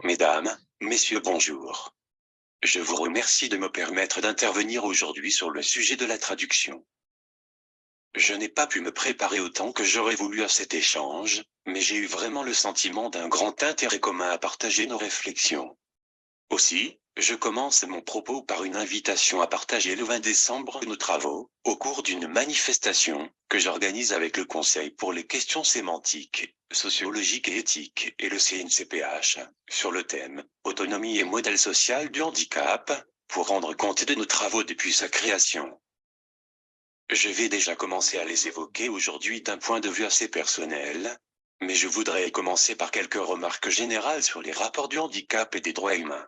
Mesdames, Messieurs, bonjour. Je vous remercie de me permettre d'intervenir aujourd'hui sur le sujet de la traduction. Je n'ai pas pu me préparer autant que j'aurais voulu à cet échange, mais j'ai eu vraiment le sentiment d'un grand intérêt commun à partager nos réflexions. Aussi, je commence mon propos par une invitation à partager le 20 décembre nos travaux, au cours d'une manifestation, que j'organise avec le Conseil pour les questions sémantiques, sociologiques et éthiques, et le CNCPH, sur le thème « Autonomie et modèle social du handicap », pour rendre compte de nos travaux depuis sa création. Je vais déjà commencer à les évoquer aujourd'hui d'un point de vue assez personnel, mais je voudrais commencer par quelques remarques générales sur les rapports du handicap et des droits humains.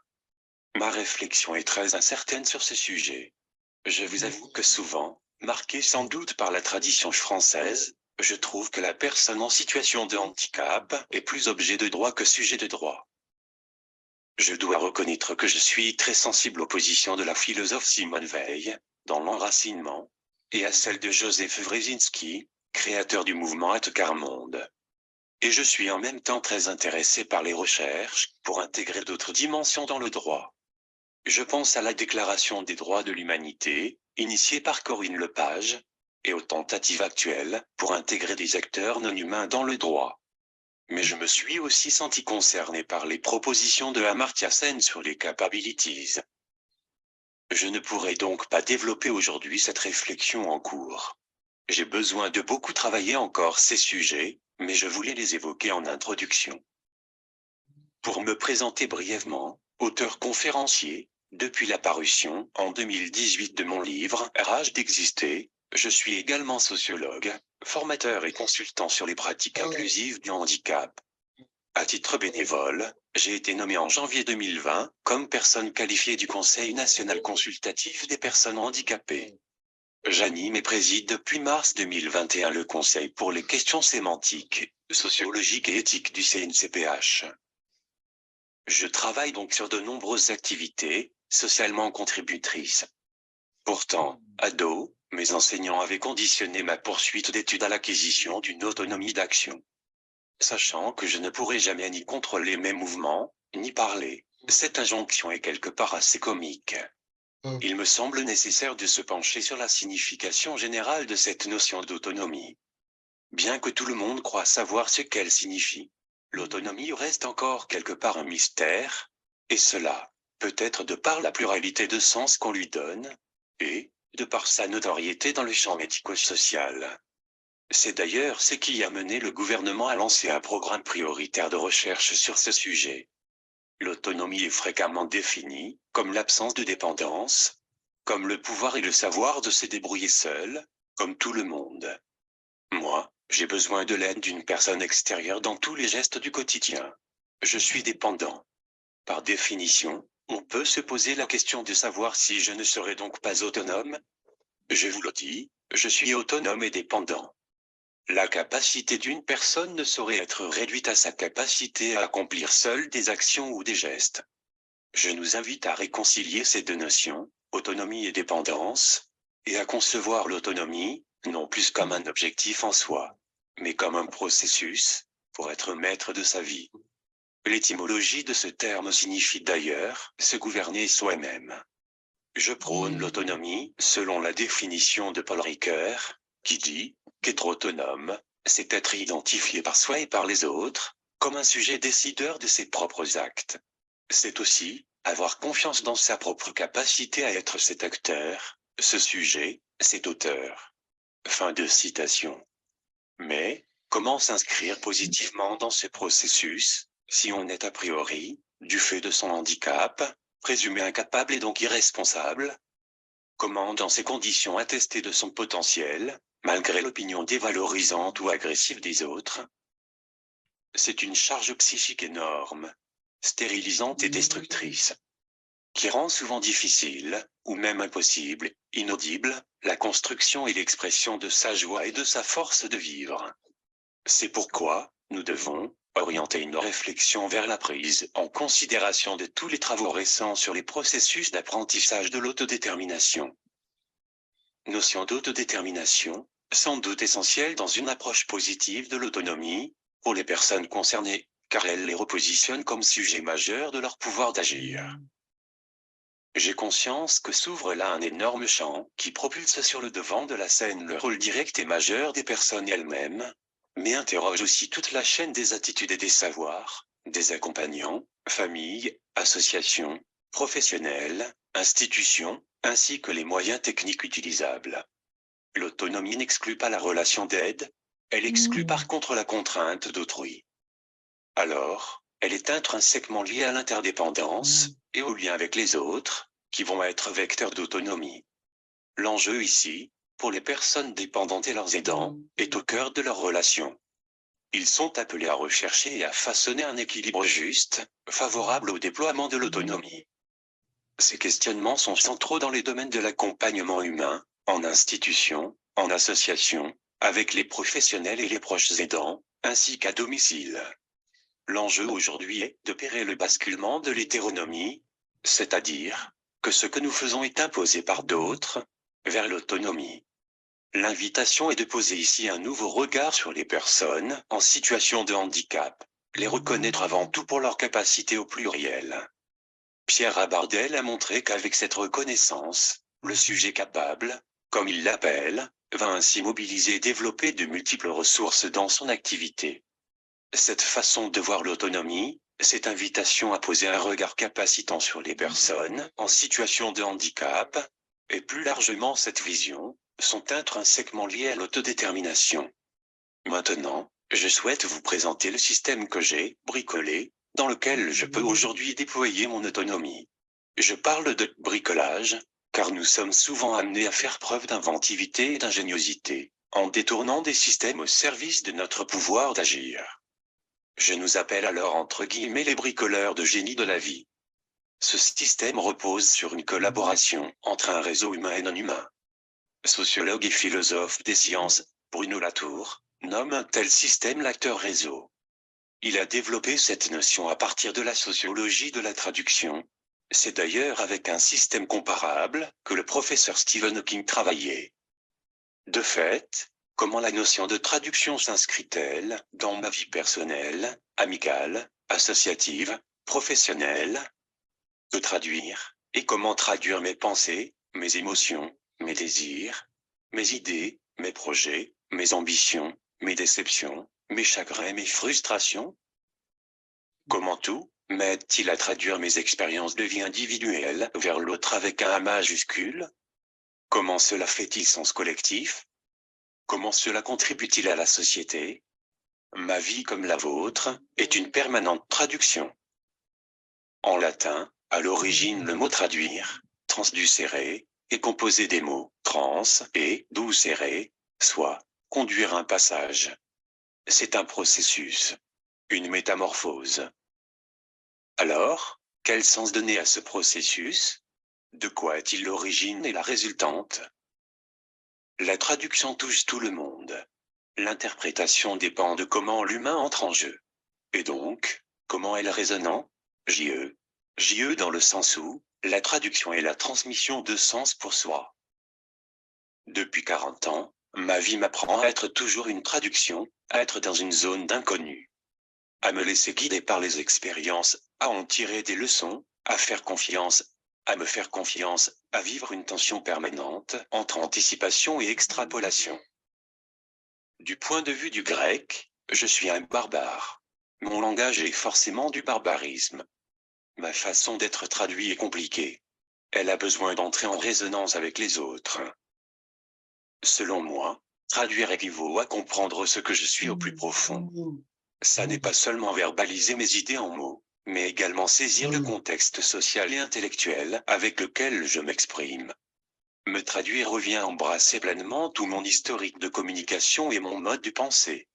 Ma réflexion est très incertaine sur ce sujet. Je vous avoue que souvent, marqué sans doute par la tradition française, je trouve que la personne en situation de handicap est plus objet de droit que sujet de droit. Je dois reconnaître que je suis très sensible aux positions de la philosophe Simone Veil, dans l'enracinement, et à celle de Joseph Wrezinski, créateur du mouvement Atcar-Monde. Et je suis en même temps très intéressé par les recherches pour intégrer d'autres dimensions dans le droit. Je pense à la Déclaration des droits de l'humanité, initiée par Corinne Lepage, et aux tentatives actuelles pour intégrer des acteurs non humains dans le droit. Mais je me suis aussi senti concerné par les propositions de Amartya Sen sur les capabilities. Je ne pourrai donc pas développer aujourd'hui cette réflexion en cours. J'ai besoin de beaucoup travailler encore ces sujets, mais je voulais les évoquer en introduction. Pour me présenter brièvement, auteur conférencier, depuis la parution, en 2018 de mon livre « Rage d'exister », je suis également sociologue, formateur et consultant sur les pratiques inclusives du handicap. À titre bénévole, j'ai été nommé en janvier 2020 comme personne qualifiée du Conseil national consultatif des personnes handicapées. J'anime et préside depuis mars 2021 le Conseil pour les questions sémantiques, sociologiques et éthiques du CNCPH. Je travaille donc sur de nombreuses activités, socialement contributrices. Pourtant, ado, mes enseignants avaient conditionné ma poursuite d'études à l'acquisition d'une autonomie d'action. Sachant que je ne pourrais jamais ni contrôler mes mouvements, ni parler, cette injonction est quelque part assez comique. Il me semble nécessaire de se pencher sur la signification générale de cette notion d'autonomie. Bien que tout le monde croit savoir ce qu'elle signifie, l'autonomie reste encore quelque part un mystère, et cela, peut-être de par la pluralité de sens qu'on lui donne, et, de par sa notoriété dans le champ médico-social. C'est d'ailleurs ce qui a mené le gouvernement à lancer un programme prioritaire de recherche sur ce sujet. L'autonomie est fréquemment définie comme l'absence de dépendance, comme le pouvoir et le savoir de se débrouiller seul, comme tout le monde. Moi, j'ai besoin de l'aide d'une personne extérieure dans tous les gestes du quotidien. Je suis dépendant. Par définition, on peut se poser la question de savoir si je ne serais donc pas autonome. Je vous le dis, je suis autonome et dépendant. La capacité d'une personne ne saurait être réduite à sa capacité à accomplir seule des actions ou des gestes. Je nous invite à réconcilier ces deux notions, autonomie et dépendance, et à concevoir l'autonomie, non plus comme un objectif en soi, mais comme un processus, pour être maître de sa vie. L'étymologie de ce terme signifie d'ailleurs se gouverner soi-même. Je prône l'autonomie, selon la définition de Paul Ricoeur, qui dit qu'être autonome, c'est être identifié par soi et par les autres, comme un sujet décideur de ses propres actes. C'est aussi avoir confiance dans sa propre capacité à être cet acteur, ce sujet, cet auteur. Fin de citation. Mais, comment s'inscrire positivement dans ce processus, si on est a priori, du fait de son handicap, présumé incapable et donc irresponsable? Comment dans ces conditions attester de son potentiel, malgré l'opinion dévalorisante ou agressive des autres? C'est une charge psychique énorme, stérilisante et destructrice, qui rend souvent difficile, ou même impossible, inaudible, la construction et l'expression de sa joie et de sa force de vivre. C'est pourquoi, nous devons orienter nos réflexions vers la prise en considération de tous les travaux récents sur les processus d'apprentissage de l'autodétermination. Notion d'autodétermination, sans doute essentielle dans une approche positive de l'autonomie, pour les personnes concernées, car elle les repositionne comme sujet majeur de leur pouvoir d'agir. J'ai conscience que s'ouvre là un énorme champ qui propulse sur le devant de la scène le rôle direct et majeur des personnes elles-mêmes, mais interroge aussi toute la chaîne des attitudes et des savoirs, des accompagnants, familles, associations, professionnels, institutions, ainsi que les moyens techniques utilisables. L'autonomie n'exclut pas la relation d'aide, elle exclut par contre la contrainte d'autrui. Alors, elle est intrinsèquement liée à l'interdépendance et au lien avec les autres, qui vont être vecteurs d'autonomie. L'enjeu ici, pour les personnes dépendantes et leurs aidants, est au cœur de leur relation. Ils sont appelés à rechercher et à façonner un équilibre juste, favorable au déploiement de l'autonomie. Ces questionnements sont centraux dans les domaines de l'accompagnement humain, en institution, en association, avec les professionnels et les proches aidants, ainsi qu'à domicile. L'enjeu aujourd'hui est d'opérer le basculement de l'hétéronomie, c'est-à-dire que ce que nous faisons est imposé par d'autres, vers l'autonomie. L'invitation est de poser ici un nouveau regard sur les personnes en situation de handicap, les reconnaître avant tout pour leur capacité au pluriel. Pierre Abardel a montré qu'avec cette reconnaissance, le sujet capable, comme il l'appelle, va ainsi mobiliser et développer de multiples ressources dans son activité. Cette façon de voir l'autonomie, cette invitation à poser un regard capacitant sur les personnes en situation de handicap, et plus largement cette vision, sont intrinsèquement liées à l'autodétermination. Maintenant, je souhaite vous présenter le système que j'ai bricolé, dans lequel je peux aujourd'hui déployer mon autonomie. Je parle de bricolage, car nous sommes souvent amenés à faire preuve d'inventivité et d'ingéniosité, en détournant des systèmes au service de notre pouvoir d'agir. Je nous appelle alors entre guillemets les bricoleurs de génie de la vie. Ce système repose sur une collaboration entre un réseau humain et non humain. Sociologue et philosophe des sciences, Bruno Latour, nomme un tel système l'acteur-réseau. Il a développé cette notion à partir de la sociologie de la traduction. C'est d'ailleurs avec un système comparable que le professeur Stephen Hawking travaillait. De fait, comment la notion de traduction s'inscrit-elle dans ma vie personnelle, amicale, associative, professionnelle? Que traduire, et comment traduire mes pensées, mes émotions, mes désirs, mes idées, mes projets, mes ambitions, mes déceptions, mes chagrins et mes frustrations? Comment tout m'aide-t-il à traduire mes expériences de vie individuelle vers l'autre avec un A majuscule? Comment cela fait-il sens collectif? Comment cela contribue-t-il à la société? Ma vie comme la vôtre est une permanente traduction. En latin, à l'origine le mot traduire, transducere, est composé des mots trans et ducere, soit conduire un passage. C'est un processus, une métamorphose. Alors, quel sens donner à ce processus? De quoi est-il l'origine et la résultante? La traduction touche tout le monde. L'interprétation dépend de comment l'humain entre en jeu. Et donc, comment est-elle résonnant? JE. JE dans le sens où, la traduction est la transmission de sens pour soi. Depuis 40 ans, ma vie m'apprend à être toujours une traduction, à être dans une zone d'inconnu. À me laisser guider par les expériences, à en tirer des leçons, à faire confiance, à me faire confiance, à vivre une tension permanente entre anticipation et extrapolation. Du point de vue du grec, je suis un barbare. Mon langage est forcément du barbarisme. Ma façon d'être traduit est compliquée. Elle a besoin d'entrer en résonance avec les autres. Selon moi, traduire équivaut à comprendre ce que je suis au plus profond. Ça n'est pas seulement verbaliser mes idées en mots, mais également saisir le contexte social et intellectuel avec lequel je m'exprime. Me traduire revient à embrasser pleinement tout mon historique de communication et mon mode de pensée.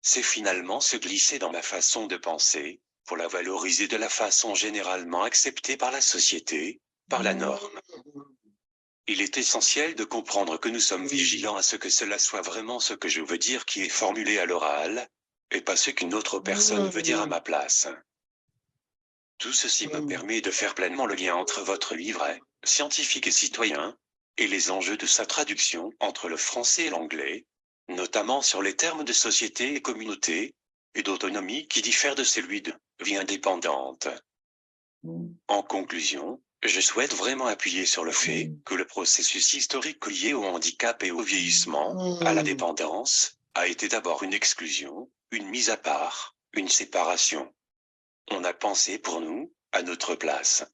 C'est finalement se glisser dans ma façon de penser, pour la valoriser de la façon généralement acceptée par la société, par la norme. Il est essentiel de comprendre que nous sommes vigilants à ce que cela soit vraiment ce que je veux dire qui est formulé à l'oral, et pas ce qu'une autre personne veut dire à ma place. Tout ceci me permet de faire pleinement le lien entre votre livret, scientifique et citoyen, et les enjeux de sa traduction entre le français et l'anglais, notamment sur les termes de société et communauté, et d'autonomie qui diffère de celui de vie indépendante. En conclusion, je souhaite vraiment appuyer sur le fait que le processus historique lié au handicap et au vieillissement, à la dépendance, a été d'abord une exclusion, une mise à part, une séparation. On a pensé pour nous, à notre place.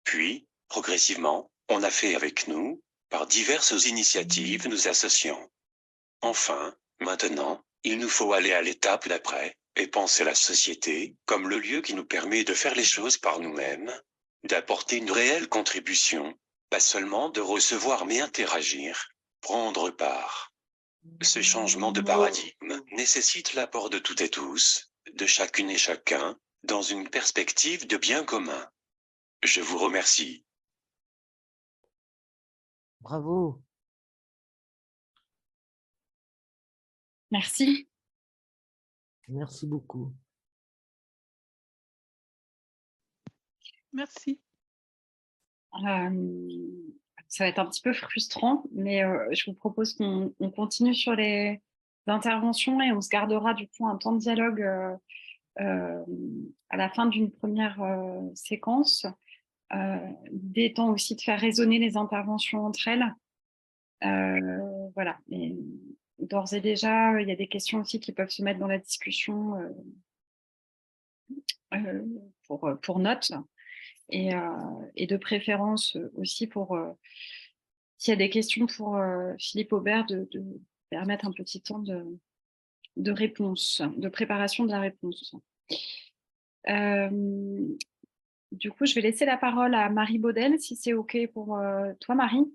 Puis, progressivement, on a fait avec nous, par diverses initiatives nous associant. Enfin, maintenant, il nous faut aller à l'étape d'après, et penser la société comme le lieu qui nous permet de faire les choses par nous-mêmes, d'apporter une réelle contribution, pas seulement de recevoir mais interagir, prendre part. Ce changement de paradigme nécessite l'apport de toutes et tous, de chacune et chacun, dans une perspective de bien commun. Je vous remercie. Bravo. Merci. Merci beaucoup. Merci. Ça va être un petit peu frustrant, mais je vous propose qu'on continue sur les interventions et on se gardera du coup un temps de dialogue à la fin d'une première séquence. L'idée étant aussi de faire résonner les interventions entre elles. Voilà. Et d'ores et déjà, il y a des questions aussi qui peuvent se mettre dans la discussion pour notes. Et de préférence aussi pour, s'il y a des questions pour Philippe Aubert, de permettre un petit temps de réponse, de préparation de la réponse. Du coup, je vais laisser la parole à Marie Baudel, si c'est OK pour toi, Marie.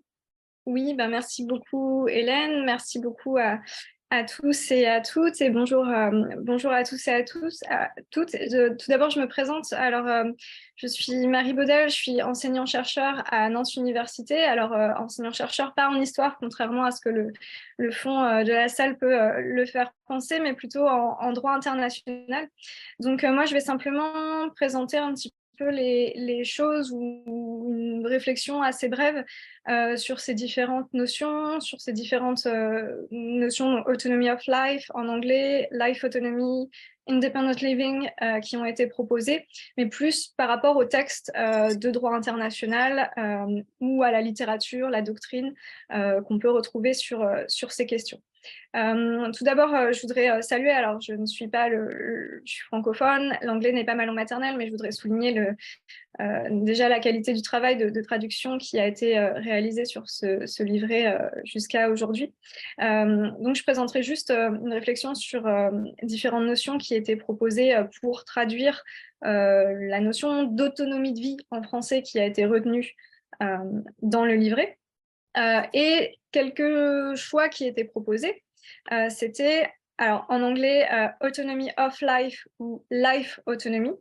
Oui, merci beaucoup Hélène, merci beaucoup à tous et à toutes, et bonjour, bonjour à tous et à tous, à toutes. Tout d'abord, je me présente. Alors, je suis Marie Baudel, je suis enseignant-chercheur à Nantes Université. Alors, enseignant-chercheur pas en histoire, contrairement à ce que le fond de la salle peut le faire penser, mais plutôt en droit international. Donc, moi, je vais simplement présenter un petit peu les choses ou une réflexion assez brève sur ces différentes notions, sur ces différentes notions autonomy of life en anglais, life autonomy, independent living qui ont été proposées, mais plus par rapport au texte de droit international ou à la littérature, la doctrine qu'on peut retrouver sur ces questions. Tout d'abord, je voudrais saluer, alors je ne suis pas je suis francophone, l'anglais n'est pas ma langue maternelle, mais je voudrais souligner déjà la qualité du travail de traduction qui a été réalisé sur ce livret jusqu'à aujourd'hui. Donc, je présenterai juste une réflexion sur différentes notions qui étaient proposées pour traduire la notion d'autonomie de vie en français qui a été retenue dans le livret. Et quelques choix qui étaient proposés. C'était, alors en anglais, autonomy of life ou life autonomy,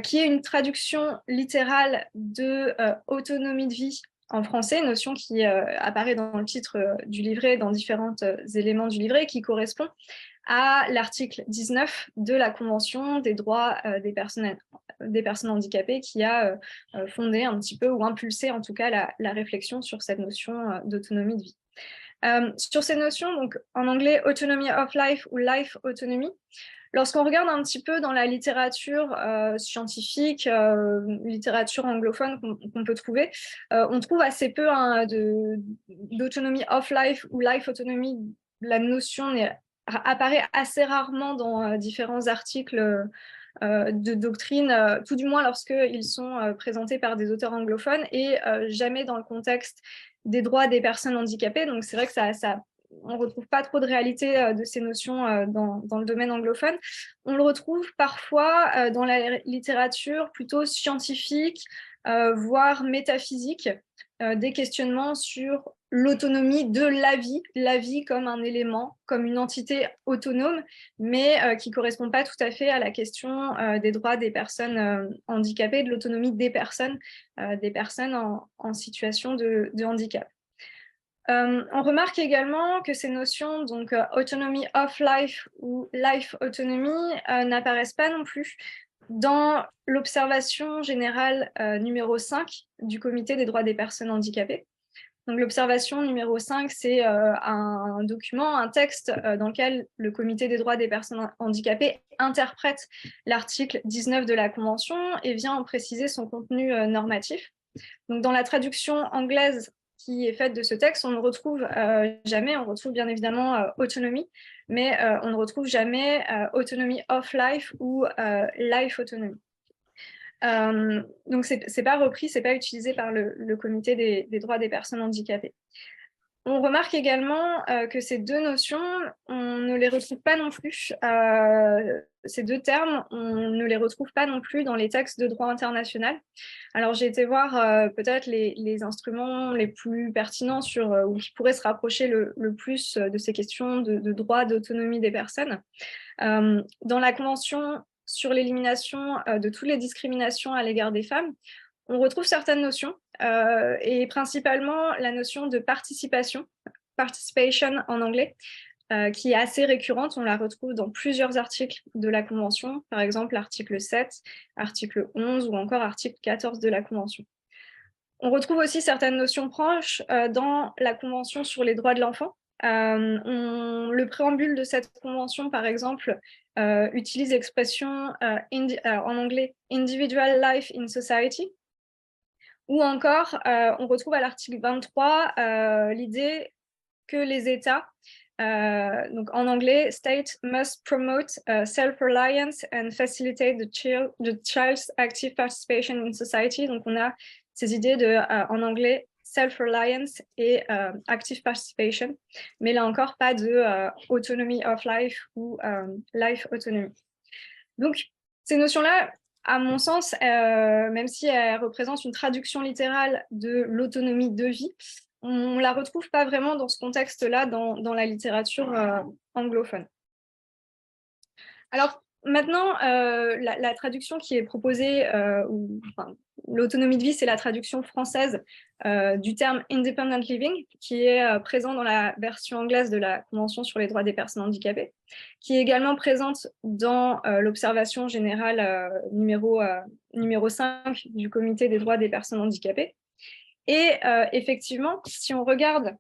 qui est une traduction littérale de autonomie de vie en français, notion qui apparaît dans le titre du livret, dans différents éléments du livret, qui correspond à l'article 19 de la Convention des droits des personnes handicapées, qui a fondé un petit peu ou impulsé en tout cas la réflexion sur cette notion d'autonomie de vie. Sur ces notions, donc en anglais, autonomy of life ou life autonomy, lorsqu'on regarde un petit peu dans la littérature scientifique, littérature anglophone qu'on peut trouver, on trouve assez peu d'autonomie of life ou life autonomy. La notion apparaît assez rarement dans différents articles de doctrine, tout du moins lorsqu'ils sont présentés par des auteurs anglophones et jamais dans le contexte des droits des personnes handicapées. Donc c'est vrai que on ne retrouve pas trop de réalité de ces notions dans le domaine anglophone. On le retrouve parfois dans la littérature plutôt scientifique, voire métaphysique, des questionnements sur l'autonomie de la vie comme un élément, comme une entité autonome, mais qui ne correspond pas tout à fait à la question des droits des personnes handicapées, de l'autonomie des personnes en situation de handicap. On remarque également que ces notions, donc autonomy of life ou life autonomy, n'apparaissent pas non plus dans l'observation générale numéro 5 du Comité des droits des personnes handicapées. Donc, l'observation numéro 5, c'est un document, un texte dans lequel le Comité des droits des personnes handicapées interprète l'article 19 de la Convention et vient en préciser son contenu normatif. Donc, dans la traduction anglaise qui est faite de ce texte, on ne retrouve jamais, on retrouve bien évidemment autonomie, mais on ne retrouve jamais autonomy of life ou life autonomy. Donc, c'est pas repris, c'est pas utilisé par le Comité des droits des personnes handicapées. On remarque également que ces deux notions, on ne les retrouve pas non plus, ces deux termes, on ne les retrouve pas non plus dans les textes de droit international. Alors, j'ai été voir peut-être les instruments les plus pertinents ou qui pourraient se rapprocher le plus de ces questions de droit d'autonomie des personnes. Dans la Convention sur l'élimination de toutes les discriminations à l'égard des femmes, on retrouve certaines notions, et principalement la notion de participation en anglais, qui est assez récurrente. On la retrouve dans plusieurs articles de la Convention, par exemple l'article 7, article 11 ou encore article 14 de la Convention. On retrouve aussi certaines notions proches dans la Convention sur les droits de l'enfant. Le préambule de cette convention, par exemple, utilise l'expression en anglais « individual life in society », ou encore, on retrouve à l'article 23 l'idée que les États, donc en anglais, « state must promote self-reliance and facilitate the child's active participation in society ». Donc on a ces idées en anglais, self-reliance et active participation, mais là encore, pas de autonomy of life ou life autonomy. Donc, ces notions-là, à mon sens, même si elles représentent une traduction littérale de l'autonomie de vie, on ne la retrouve pas vraiment dans ce contexte-là dans la littérature anglophone. Alors, maintenant, la traduction qui est proposée, l'autonomie de vie, c'est la traduction française du terme « independent living » qui est présent dans la version anglaise de la Convention sur les droits des personnes handicapées, qui est également présente dans l'observation générale numéro 5 du Comité des droits des personnes handicapées. Et effectivement, si on regarde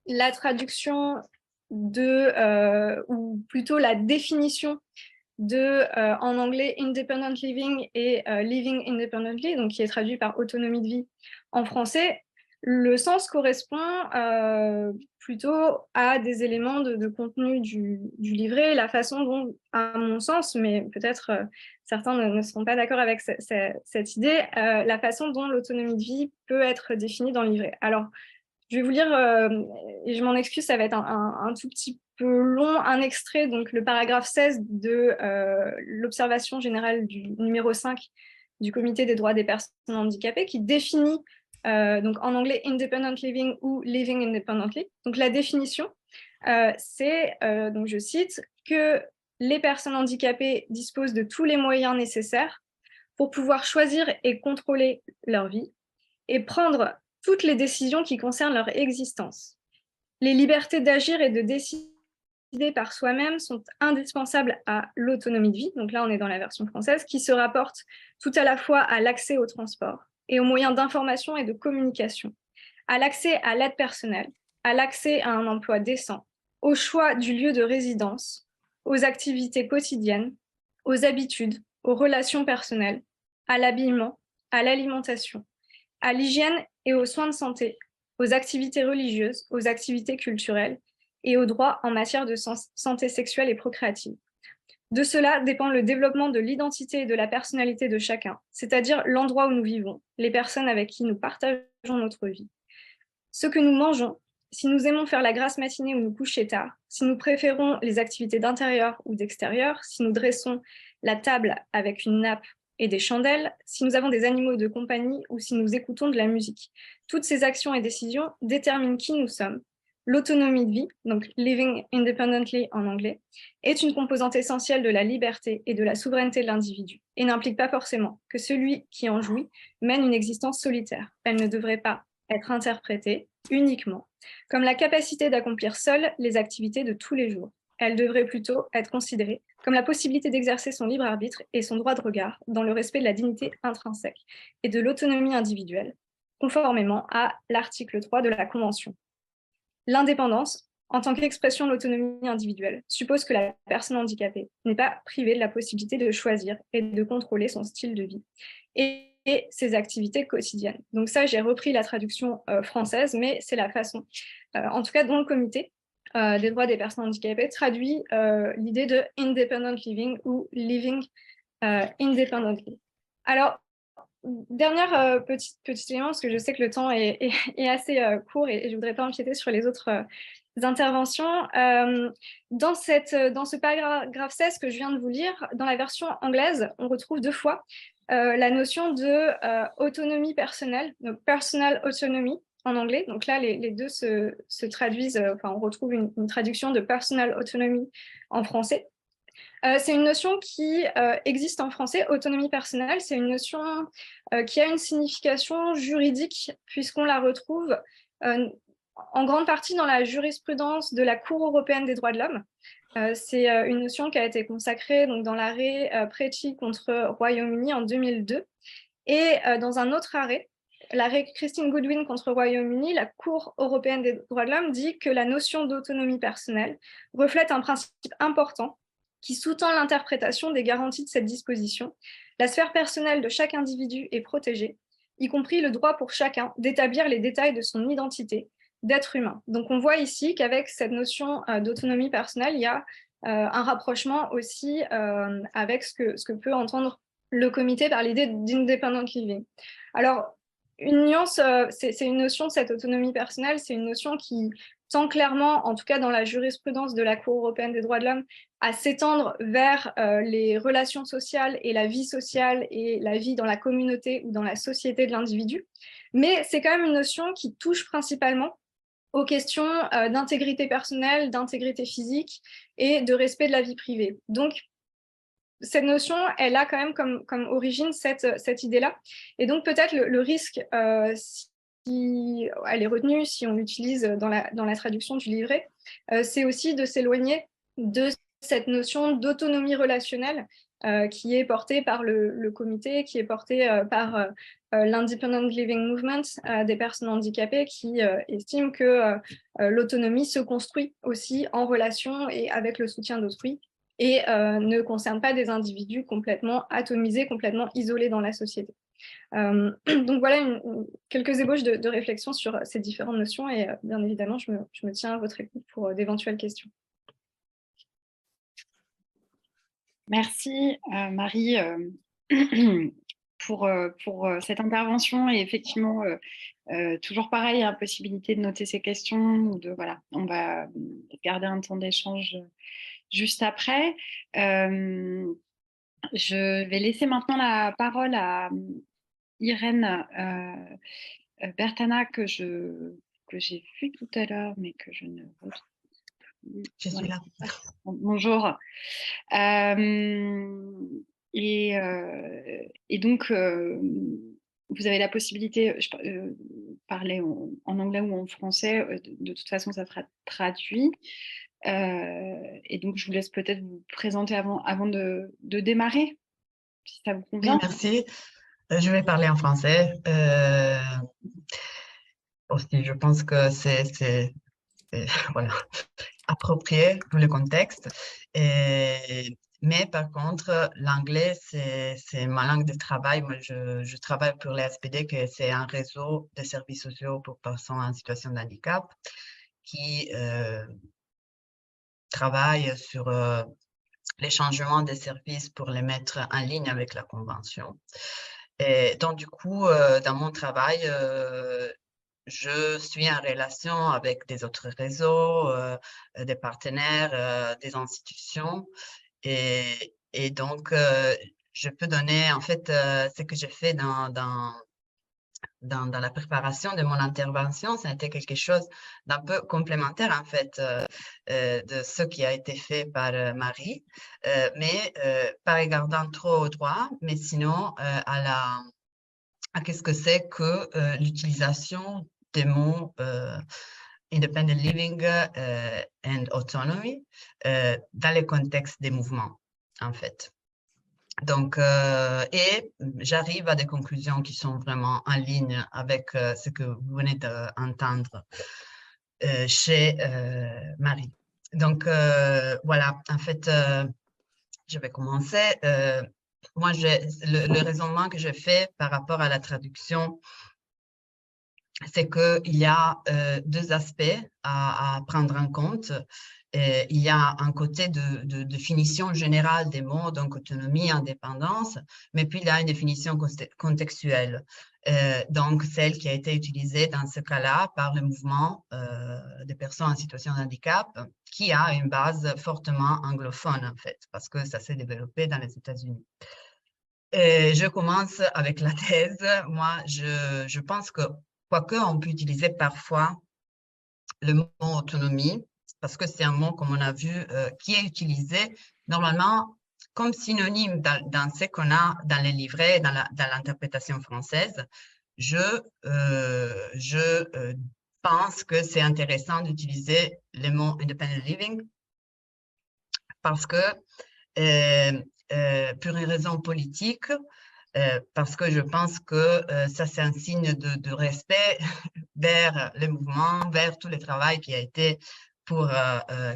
la traduction ou plutôt la définition en anglais « independent living » et « living independently », donc qui est traduit par « autonomie de vie » en français, le sens correspond plutôt à des éléments de contenu du livret, la façon dont, à mon sens, mais peut-être certains ne seront pas d'accord avec cette idée, la façon dont l'autonomie de vie peut être définie dans le livret. Alors, je vais vous lire, et je m'en excuse, ça va être un tout petit peu long, un extrait, donc le paragraphe 16 de l'observation générale du numéro 5 du Comité des droits des personnes handicapées, qui définit donc en anglais independent living ou living independently. Donc la définition, c'est, donc je cite, que les personnes handicapées disposent de tous les moyens nécessaires pour pouvoir choisir et contrôler leur vie et prendre toutes les décisions qui concernent leur existence. Les libertés d'agir et de décider par soi-même sont indispensables à l'autonomie de vie, donc là on est dans la version française, qui se rapporte tout à la fois à l'accès au transport et aux moyens d'information et de communication, à l'accès à l'aide personnelle, à l'accès à un emploi décent, au choix du lieu de résidence, aux activités quotidiennes, aux habitudes, aux relations personnelles, à l'habillement, à l'alimentation, à l'hygiène et aux soins de santé, aux activités religieuses, aux activités culturelles et aux droits en matière de santé sexuelle et procréative. De cela dépend le développement de l'identité et de la personnalité de chacun, c'est-à-dire l'endroit où nous vivons, les personnes avec qui nous partageons notre vie. Ce que nous mangeons, si nous aimons faire la grasse matinée ou nous coucher tard, si nous préférons les activités d'intérieur ou d'extérieur, si nous dressons la table avec une nappe et des chandelles, si nous avons des animaux de compagnie ou si nous écoutons de la musique. Toutes ces actions et décisions déterminent qui nous sommes. L'autonomie de vie, donc living independently en anglais, est une composante essentielle de la liberté et de la souveraineté de l'individu et n'implique pas forcément que celui qui en jouit mène une existence solitaire. Elle ne devrait pas être interprétée uniquement comme la capacité d'accomplir seule les activités de tous les jours. Elle devrait plutôt être considérée comme la possibilité d'exercer son libre arbitre et son droit de regard dans le respect de la dignité intrinsèque et de l'autonomie individuelle, conformément à l'article 3 de la Convention. L'indépendance, en tant qu'expression de l'autonomie individuelle, suppose que la personne handicapée n'est pas privée de la possibilité de choisir et de contrôler son style de vie et ses activités quotidiennes. Donc ça, j'ai repris la traduction française, mais c'est la façon, en tout cas dont le comité des droits des personnes handicapées traduit l'idée de independent living ou living independently. Alors, dernière petit élément, parce que je sais que le temps est assez court et je ne voudrais pas empiéter sur les autres interventions. Dans ce paragraphe 16 que je viens de vous lire, dans la version anglaise, on retrouve 2 fois la notion de autonomie personnelle, donc personal autonomy en anglais. Donc là, les deux se traduisent, on retrouve une traduction de personal autonomy en français. C'est une notion qui existe en français, autonomie personnelle. C'est une notion qui a une signification juridique puisqu'on la retrouve en grande partie dans la jurisprudence de la Cour européenne des droits de l'homme. C'est une notion qui a été consacrée donc, dans l'arrêt Preti contre Royaume-Uni en 2002. Et dans un autre arrêt, l'arrêt Christine Goodwin contre Royaume-Uni, la Cour européenne des droits de l'homme dit que la notion d'autonomie personnelle reflète un principe important qui sous-tend l'interprétation des garanties de cette disposition. La sphère personnelle de chaque individu est protégée, y compris le droit pour chacun d'établir les détails de son identité, d'être humain. Donc on voit ici qu'avec cette notion d'autonomie personnelle, il y a un rapprochement aussi avec ce que peut entendre le comité par l'idée d'independent living. Alors, une nuance, c'est une notion de cette autonomie personnelle, c'est une notion qui tend clairement, en tout cas dans la jurisprudence de la Cour européenne des droits de l'homme, à s'étendre vers les relations sociales et la vie sociale et la vie dans la communauté ou dans la société de l'individu. Mais c'est quand même une notion qui touche principalement aux questions d'intégrité personnelle, d'intégrité physique et de respect de la vie privée. Donc, cette notion, elle a quand même comme origine cette idée-là. Et donc, peut-être le risque, si elle est retenue, si on l'utilise dans la traduction du livret, c'est aussi de s'éloigner de cette notion d'autonomie relationnelle qui est portée par le comité, qui est portée par l'Independent Living Movement des personnes handicapées qui estime que l'autonomie se construit aussi en relation et avec le soutien d'autrui et ne concerne pas des individus complètement atomisés, complètement isolés dans la société. Donc voilà quelques ébauches de réflexion sur ces différentes notions et bien évidemment, je me tiens à votre écoute pour d'éventuelles questions. Merci Marie pour cette intervention et effectivement toujours pareil, hein, possibilité de noter ces questions ou voilà, on va garder un temps d'échange juste après. Je vais laisser maintenant la parole à Irène Bertana que j'ai vue tout à l'heure mais que je ne retrouve. Je suis là. Bonjour. Et donc, vous avez la possibilité, parler en anglais ou en français, de toute façon, ça sera traduit. Et donc, je vous laisse peut-être vous présenter avant de démarrer, si ça vous convient. Oui, merci. Je vais parler en français. Aussi, je pense que c'est voilà, approprié pour le contexte. Mais par contre, l'anglais, c'est ma langue de travail. Moi, je travaille pour les SPD, que c'est un réseau de services sociaux pour personnes en situation de handicap qui travaille sur les changements des services pour les mettre en ligne avec la Convention. Et donc, du coup, dans mon travail, je suis en relation avec des autres réseaux, des partenaires, des institutions. Et donc, je peux donner, en fait, ce que j'ai fait dans la préparation de mon intervention, ça a été quelque chose d'un peu complémentaire, en fait, de ce qui a été fait par Marie, mais pas regardant trop au droit, mais sinon à qu'est-ce que c'est que l'utilisation des mots independent living and autonomy dans le contexte des mouvements, en fait. Donc, et j'arrive à des conclusions qui sont vraiment en ligne avec ce que vous venez d'entendre chez Marie. Donc, voilà, en fait, je vais commencer. Moi, le raisonnement que je fais par rapport à la traduction, c'est qu'il y a deux aspects à prendre en compte. Il y a un côté de définition générale des mots, donc autonomie, indépendance, mais puis il y a une définition contextuelle, donc celle qui a été utilisée dans ce cas-là par le mouvement des personnes en situation de handicap, qui a une base fortement anglophone en fait, parce que ça s'est développé dans les États-Unis. Je commence avec la thèse. Moi, je pense que, quoique on peut utiliser parfois le mot autonomie, parce que c'est un mot, comme on a vu, qui est utilisé normalement comme synonyme dans ce qu'on a dans les livrets, dans l'interprétation française. Je pense que c'est intéressant d'utiliser le mot independent living parce que pour une raison politique, parce que je pense que ça, c'est un signe de respect vers le mouvement, vers tout le travail qui a été pour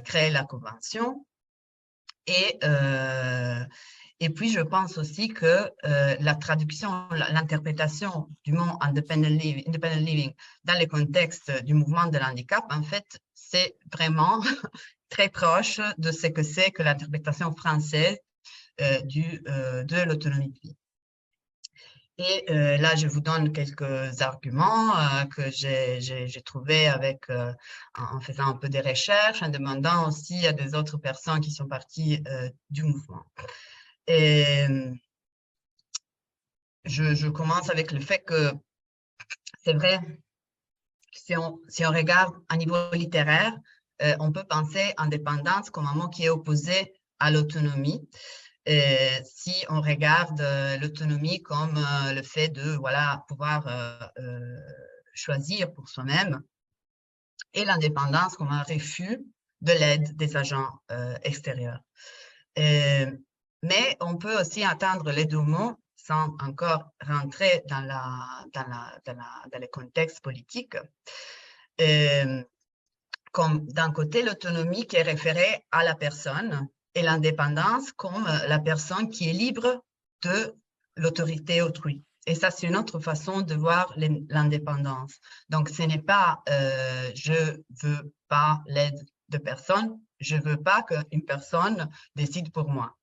créer la convention. Et puis, je pense aussi que la traduction, l'interprétation du mot independent living dans le contexte du mouvement de l'handicap, en fait, c'est vraiment très proche de ce que c'est que l'interprétation française de l'autonomie de vie. Et là, je vous donne quelques arguments que j'ai trouvés en faisant un peu des recherches, en demandant aussi à des autres personnes qui sont parties du mouvement. Et je commence avec le fait que c'est vrai, si on regarde à niveau littéraire, on peut penser indépendance comme un mot qui est opposé à l'autonomie. Si on regarde l'autonomie comme le fait de pouvoir choisir pour soi-même, et l'indépendance comme un refus de l'aide des agents extérieurs. Mais on peut aussi entendre les deux mots sans encore rentrer dans le contexte politique. Comme d'un côté l'autonomie qui est référée à la personne, et l'indépendance comme la personne qui est libre de l'autorité autrui. Et ça, c'est une autre façon de voir l'indépendance. Donc, ce n'est pas je veux pas l'aide de personne, je veux pas qu'une personne décide pour moi.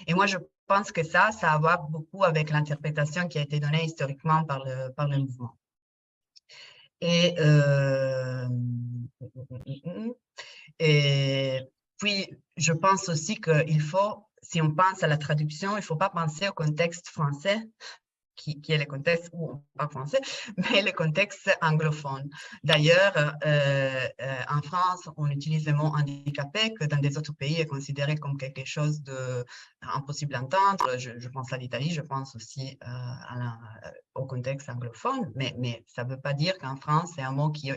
Et moi, je pense que ça a à voir beaucoup avec l'interprétation qui a été donnée historiquement par le mouvement. Et puis, je pense aussi qu'il faut, si on pense à la traduction, il ne faut pas penser au contexte français, qui est le contexte, ou pas français, mais le contexte anglophone. D'ailleurs, en France, on utilise le mot handicapé, que dans des autres pays est considéré comme quelque chose d'impossible à entendre. Je pense à l'Italie, je pense aussi au contexte anglophone, mais ça ne veut pas dire qu'en France, c'est un mot qui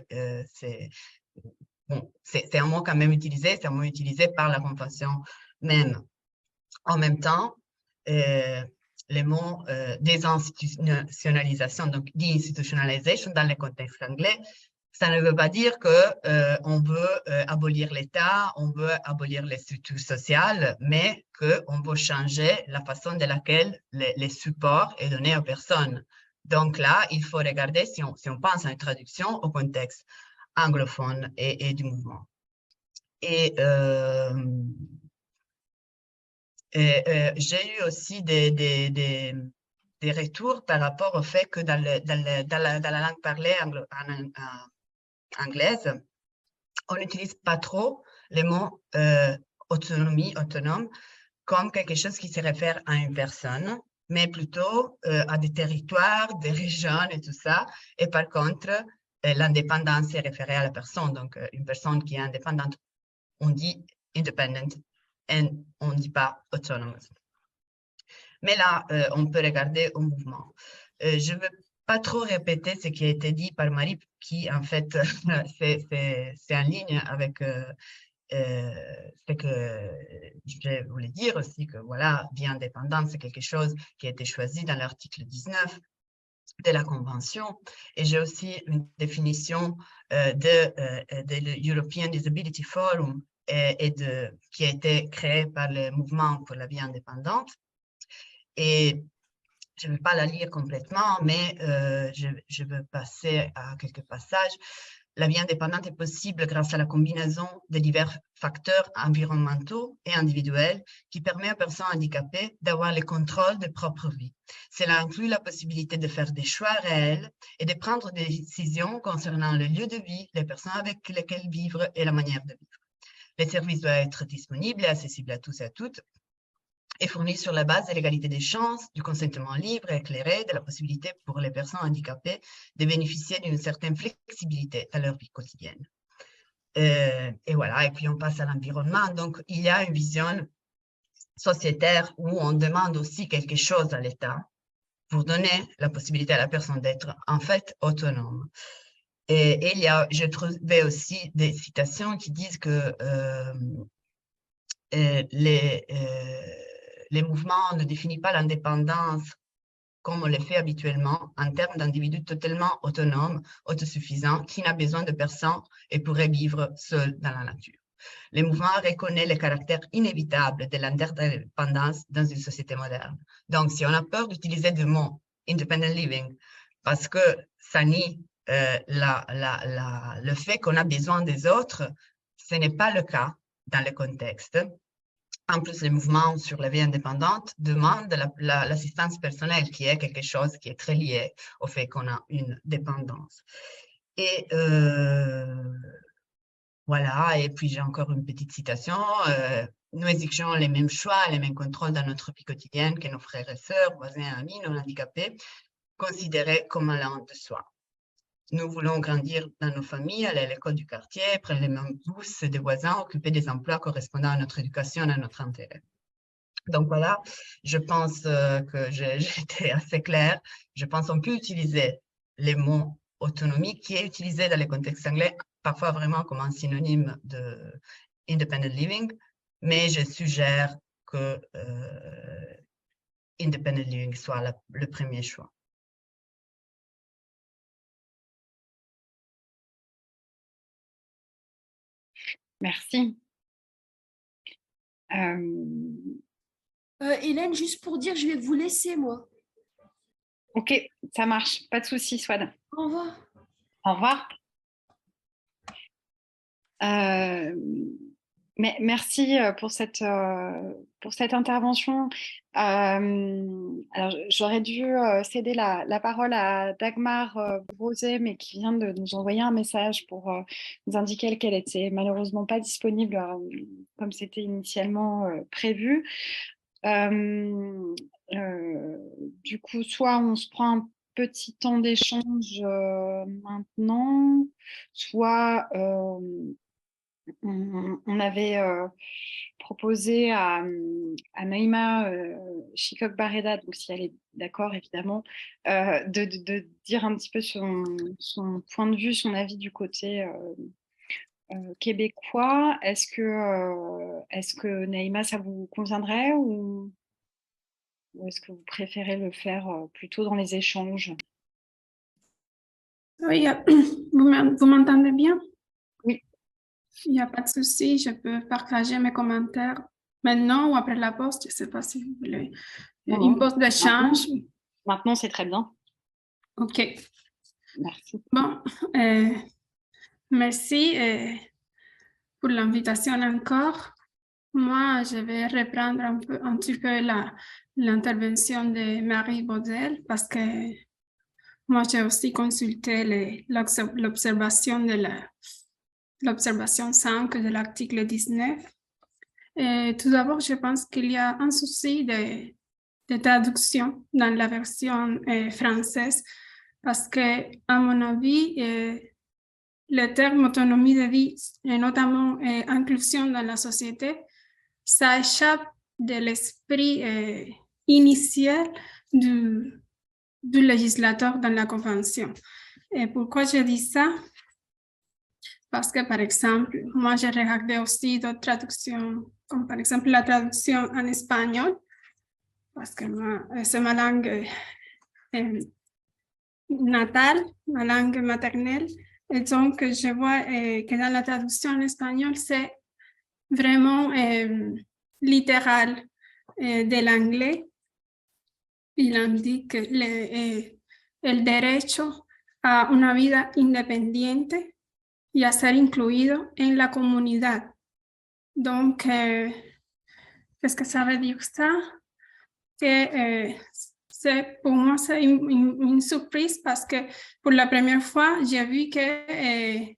c'est un mot quand même utilisé, c'est un mot utilisé par la Convention même. En même temps, le mot désinstitutionnalisation, donc deinstitutionalization dans le contexte anglais, ça ne veut pas dire qu'on veut abolir l'État, on veut abolir les structures sociales, mais qu'on veut changer la façon de laquelle les supports est donné aux personnes. Donc là, il faut regarder, si on pense à une traduction, au contexte anglophone et du mouvement. Et j'ai eu aussi des retours par rapport au fait que dans la langue parlée anglaise, on n'utilise pas trop les mots autonomie, autonome, comme quelque chose qui se réfère à une personne, mais plutôt à des territoires, des régions et tout ça. Et par contre, l'indépendance est référée à la personne. Donc, une personne qui est indépendante, on dit independent et on ne dit pas autonomous. Mais là, on peut regarder au mouvement. Je ne veux pas trop répéter ce qui a été dit par Marie, qui en fait, c'est en ligne avec c'est que je voulais dire aussi que voilà, vie indépendante, c'est quelque chose qui a été choisi dans l'article 19 de la Convention. Et j'ai aussi une définition de l'European Disability Forum qui a été créé par le mouvement pour la vie indépendante. Et je ne vais pas la lire complètement, mais je veux passer à quelques passages. La vie indépendante est possible grâce à la combinaison de divers facteurs environnementaux et individuels qui permet aux personnes handicapées d'avoir le contrôle de propre vie. Cela inclut la possibilité de faire des choix réels et de prendre des décisions concernant le lieu de vie, les personnes avec lesquelles vivre et la manière de vivre. Les services doivent être disponibles et accessibles à tous et à toutes, et fournis sur la base de l'égalité des chances, du consentement libre et éclairé, de la possibilité pour les personnes handicapées de bénéficier d'une certaine flexibilité dans leur vie quotidienne. Et voilà, et puis on passe à l'environnement. Donc, il y a une vision sociétaire où on demande aussi quelque chose à l'État pour donner la possibilité à la personne d'être en fait autonome. Et je trouvais aussi des citations qui disent que les mouvements ne définissent pas l'indépendance comme on le fait habituellement en termes d'individus totalement autonomes, autosuffisants, qui n'a besoin de personne et pourrait vivre seul dans la nature. Les mouvements reconnaissent le caractère inévitable de l'interdépendance dans une société moderne. Donc, si on a peur d'utiliser le mot independent living parce que ça nie le fait qu'on a besoin des autres, ce n'est pas le cas dans le contexte. En plus, les mouvements sur la vie indépendante demandent l'assistance personnelle, qui est quelque chose qui est très lié au fait qu'on a une dépendance. Et voilà, et puis j'ai encore une petite citation. Nous exigeons les mêmes choix, les mêmes contrôles dans notre vie quotidienne que nos frères et sœurs, voisins, amis, non handicapés, considérés comme allant de soi. Nous voulons grandir dans nos familles, aller à l'école du quartier, prendre les mêmes bus des voisins, occuper des emplois correspondant à notre éducation et à notre intérêt. Donc voilà, je pense que j'ai été assez claire. Je pense qu'on peut utiliser les mots autonomie qui est utilisé dans les contextes anglais, parfois vraiment comme un synonyme de independent living, mais je suggère que independent living soit le premier choix. Merci. Hélène, juste pour dire, je vais vous laisser, moi. Ok, ça marche. Pas de souci, Swad. Au revoir. Au revoir. Mais merci pour cette intervention. Alors, j'aurais dû céder la parole à Dagmar Brosé, mais qui vient de nous envoyer un message pour nous indiquer qu'elle était malheureusement pas disponible comme c'était initialement prévu. Du coup, soit on se prend un petit temps d'échange maintenant, soit on avait proposé à Naïma Chikok Barreda, donc si elle est d'accord évidemment, de dire un petit peu son point de vue, son avis du côté québécois. Est-ce que Naïma, ça vous conviendrait ou est-ce que vous préférez le faire plutôt dans les échanges? Oui, vous m'entendez bien? Oui. Il n'y a pas de souci, je peux partager mes commentaires maintenant ou après la pause, je ne sais pas si vous voulez. Une pause d'échange. Maintenant, c'est très bien. OK. Merci. Bon, merci pour l'invitation encore. Moi, je vais reprendre un petit peu l'intervention de Marie Baudel parce que moi, j'ai aussi consulté l'observation de l'observation 5 de l'article 19. Et tout d'abord, je pense qu'il y a un souci de traduction dans la version française parce que, à mon avis, le terme autonomie de vie et notamment inclusion dans la société, ça échappe de l'esprit initial du législateur dans la Convention. Et pourquoi je dis ça? Parce que, par exemple, moi, j'ai regardé aussi d'autres traductions, comme par exemple la traduction en espagnol, parce que c'est ma langue natale, ma langue maternelle. Et donc, je vois que dans la traduction en espagnol, c'est vraiment littéral de l'anglais. Il indique el derecho a una vida independiente y a ser incluido en la comunidad. Donc, qu'est-ce que ça veut dire ça? Que pour moi, c'est une surprise parce que pour la première fois, j'ai vu que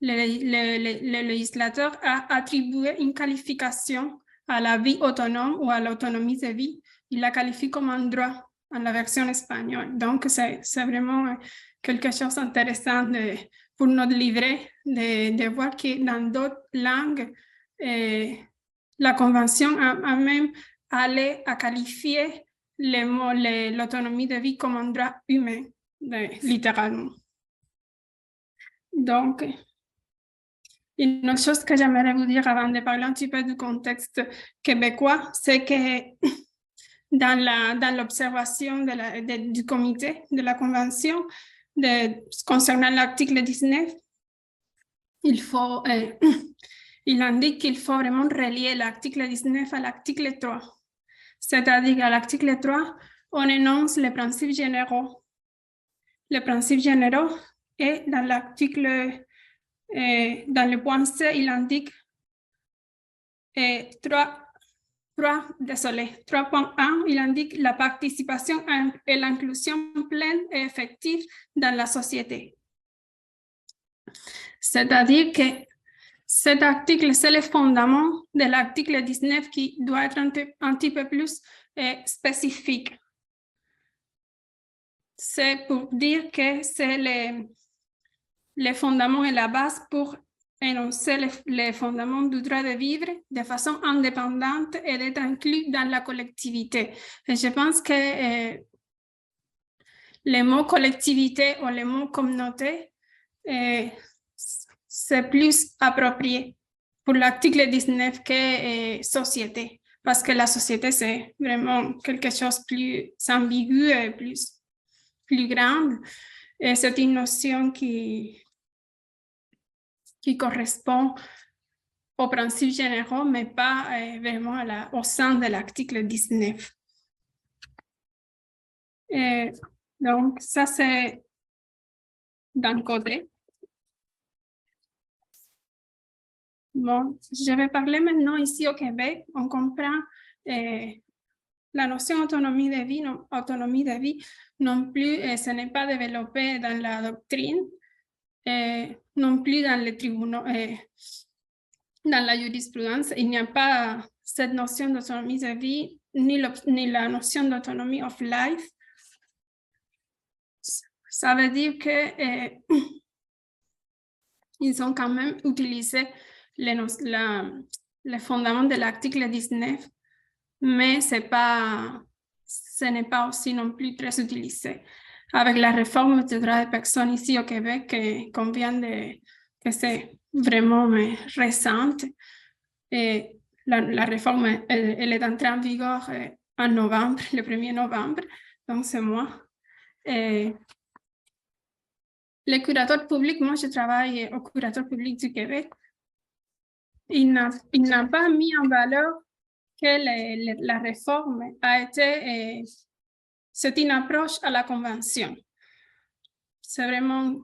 le législateur a attribué une qualification à la vie autonome ou à l'autonomie de vie. Il la qualifie comme un droit en la version espagnole. Donc, c'est vraiment quelque chose d'intéressant pour notre livret de voir que dans d'autres langues, la Convention a même allé à qualifier l'autonomie de vie comme un droit humain, littéralement. Donc, une autre chose que j'aimerais vous dire avant de parler un petit peu du contexte québécois, c'est que dans l'observation du comité de la Convention concernant l'article 19, il indique qu'il faut vraiment relier l'article 19 à l'article 3. C'est-à-dire qu'à l'article 3, on énonce les principes généraux. Les principes généraux, et dans l'article, dans le point C, il indique 3.1, il indique la participation et l'inclusion pleine et effective dans la société. C'est-à-dire que cet article, c'est le fondement de l'article 19 qui doit être un petit peu plus spécifique. C'est pour dire que c'est le fondement et la base pour énoncer les fondements du droit de vivre de façon indépendante et d'être inclus dans la collectivité. Et je pense que les mots collectivité ou les mots communauté, c'est plus approprié pour l'article 19 que société, parce que la société, c'est vraiment quelque chose de plus ambigu et plus grande. Et c'est une notion qui correspond aux principes généraux, mais pas vraiment au sein de l'article 19. Et donc, ça, c'est d'un côté. Bon, je vais parler maintenant ici au Québec. On comprend la notion d'autonomie de vie, non plus, ce n'est pas développé dans la doctrine, non plus dans les tribunaux, dans la jurisprudence. Il n'y a pas cette notion d'autonomie de vie, ni la notion d'autonomie of life. Ça veut dire que ils ont quand même utilisé les fondements de l'article 19, mais ce n'est pas aussi non plus très utilisé. Avec la réforme des droits des personnes ici au Québec, que c'est vraiment récente, et la réforme elle est entrée en vigueur en novembre, le 1er novembre, donc c'est moi. Le curateur public, moi je travaille au curateur public du Québec, il n'a pas mis en valeur que la réforme a été, c'est une approche à la Convention. C'est vraiment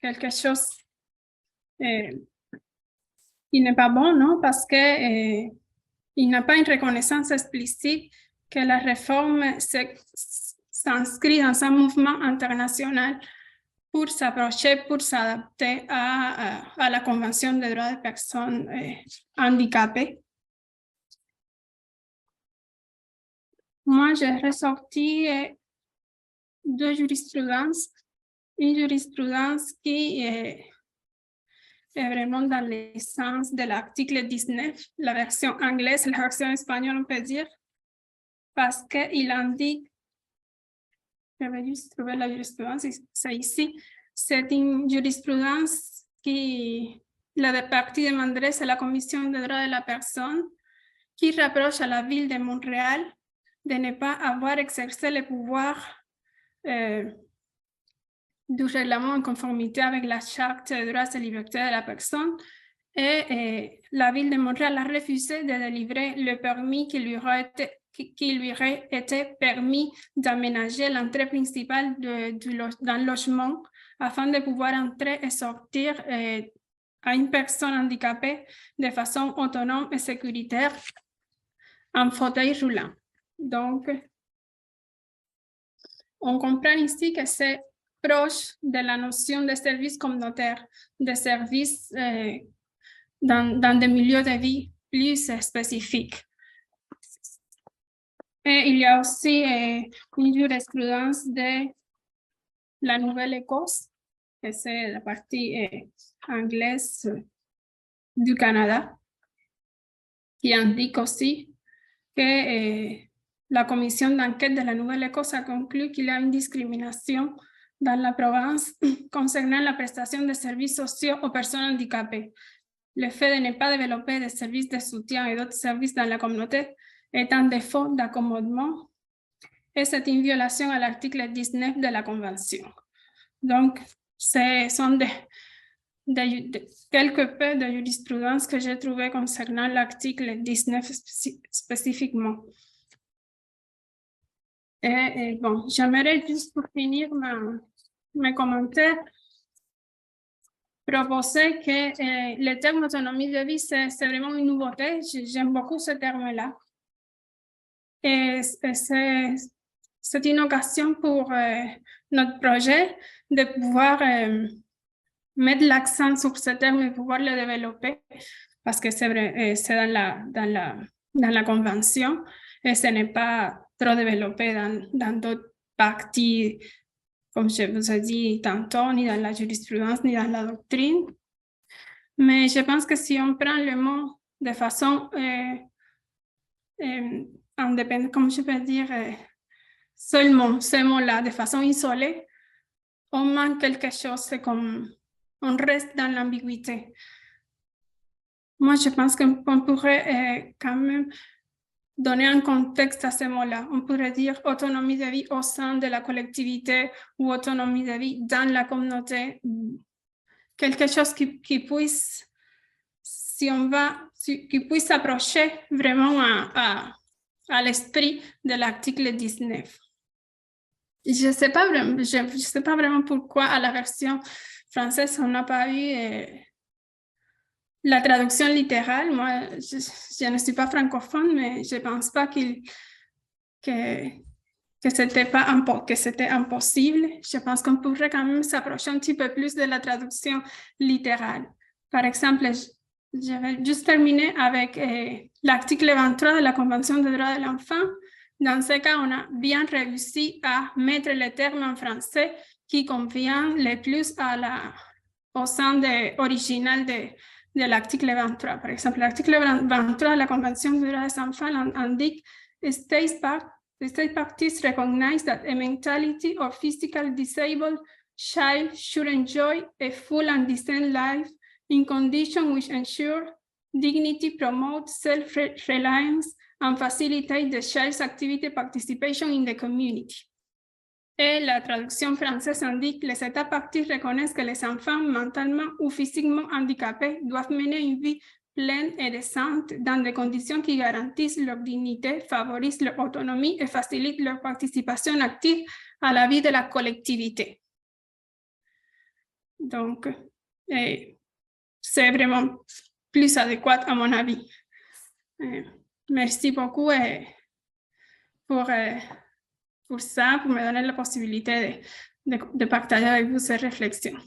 quelque chose qui n'est pas bon, non? Parce que il n'a pas une reconnaissance explicite que la réforme s'inscrit dans un mouvement international pour s'approcher, pour s'adapter à la Convention des droits des personnes handicapées. Moi, j'ai ressorti deux jurisprudences. Une jurisprudence qui est vraiment dans le sens de l'article 19, la version anglaise, la version espagnole, on peut dire, parce qu'il indique, je vais juste trouver la jurisprudence, c'est ici, c'est une jurisprudence la partie demanderait, c'est la Commission des droits de la personne, qui reproche à la ville de Montréal de ne pas avoir exercé le pouvoir du règlement en conformité avec la Charte des droits et libertés de la personne. Et la ville de Montréal a refusé de délivrer le permis qui lui aurait été permis d'aménager l'entrée principale d'un logement afin de pouvoir entrer et sortir à une personne handicapée de façon autonome et sécuritaire en fauteuil roulant. Donc, on comprend ici que c'est proche de la notion de service communautaire, de services dans des milieux de vie plus spécifiques. Et il y a aussi une jurisprudence de la Nouvelle-Écosse, que c'est la partie anglaise du Canada, qui indique aussi que la commission d'enquête de la Nouvelle-Écosse a conclu qu'il y a une discrimination dans la province concernant la prestation de services sociaux aux personnes handicapées. Le fait de ne pas développer des services de soutien et d'autres services dans la communauté est un défaut d'accommodement et c'est une violation à l'article 19 de la Convention. Donc, ce sont quelques peu de jurisprudence que j'ai trouvé concernant l'article 19 spécifiquement. Et bon, j'aimerais juste pour finir mes commentaires proposer que le terme autonomie de vie, c'est vraiment une nouveauté. J'aime beaucoup ce terme-là. Et c'est une occasion pour notre projet de pouvoir mettre l'accent sur ce terme et pouvoir le développer parce que c'est vrai, c'est dans la convention et ce n'est pas trop développé dans d'autres parties, comme je vous ai dit tantôt, ni dans la jurisprudence, ni dans la doctrine. Mais je pense que si on prend le mot de façon indépendante, comme je peux dire, seulement ce mot-là, de façon isolée, on manque quelque chose, c'est comme on reste dans l'ambiguïté. Moi, je pense qu'on pourrait quand même donner un contexte à ce mot-là. On pourrait dire autonomie de vie au sein de la collectivité ou autonomie de vie dans la communauté. Quelque chose qui puisse, qui puisse s'approcher vraiment à l'esprit de l'article 19. Je ne sais pas vraiment pourquoi à la version française, on n'a pas eu la traduction littérale. Moi, je ne suis pas francophone, mais je ne pense pas que c'était impossible. Je pense qu'on pourrait quand même s'approcher un petit peu plus de la traduction littérale. Par exemple, je vais juste terminer avec l'article 23 de la Convention des droits de l'enfant. Dans ce cas, on a bien réussi à mettre le terme en français qui convient le plus au sens original de l'article 23. Par exemple, l'article 23 de la Convention des droits des enfants indique the state parties recognize that a mentally or physically disabled child should enjoy a full and decent life in conditions which ensure dignity, promote self-reliance, and facilitate the child's activity participation in the community. Et la traduction française indique que les États parties reconnaissent que les enfants mentalement ou physiquement handicapés doivent mener une vie pleine et décente dans des conditions qui garantissent leur dignité, favorisent leur autonomie et facilitent leur participation active à la vie de la collectivité. Donc, c'est vraiment plus adéquat à mon avis. Merci beaucoup pour ça, pour me donner la possibilité de partager avec vous ces réflexions.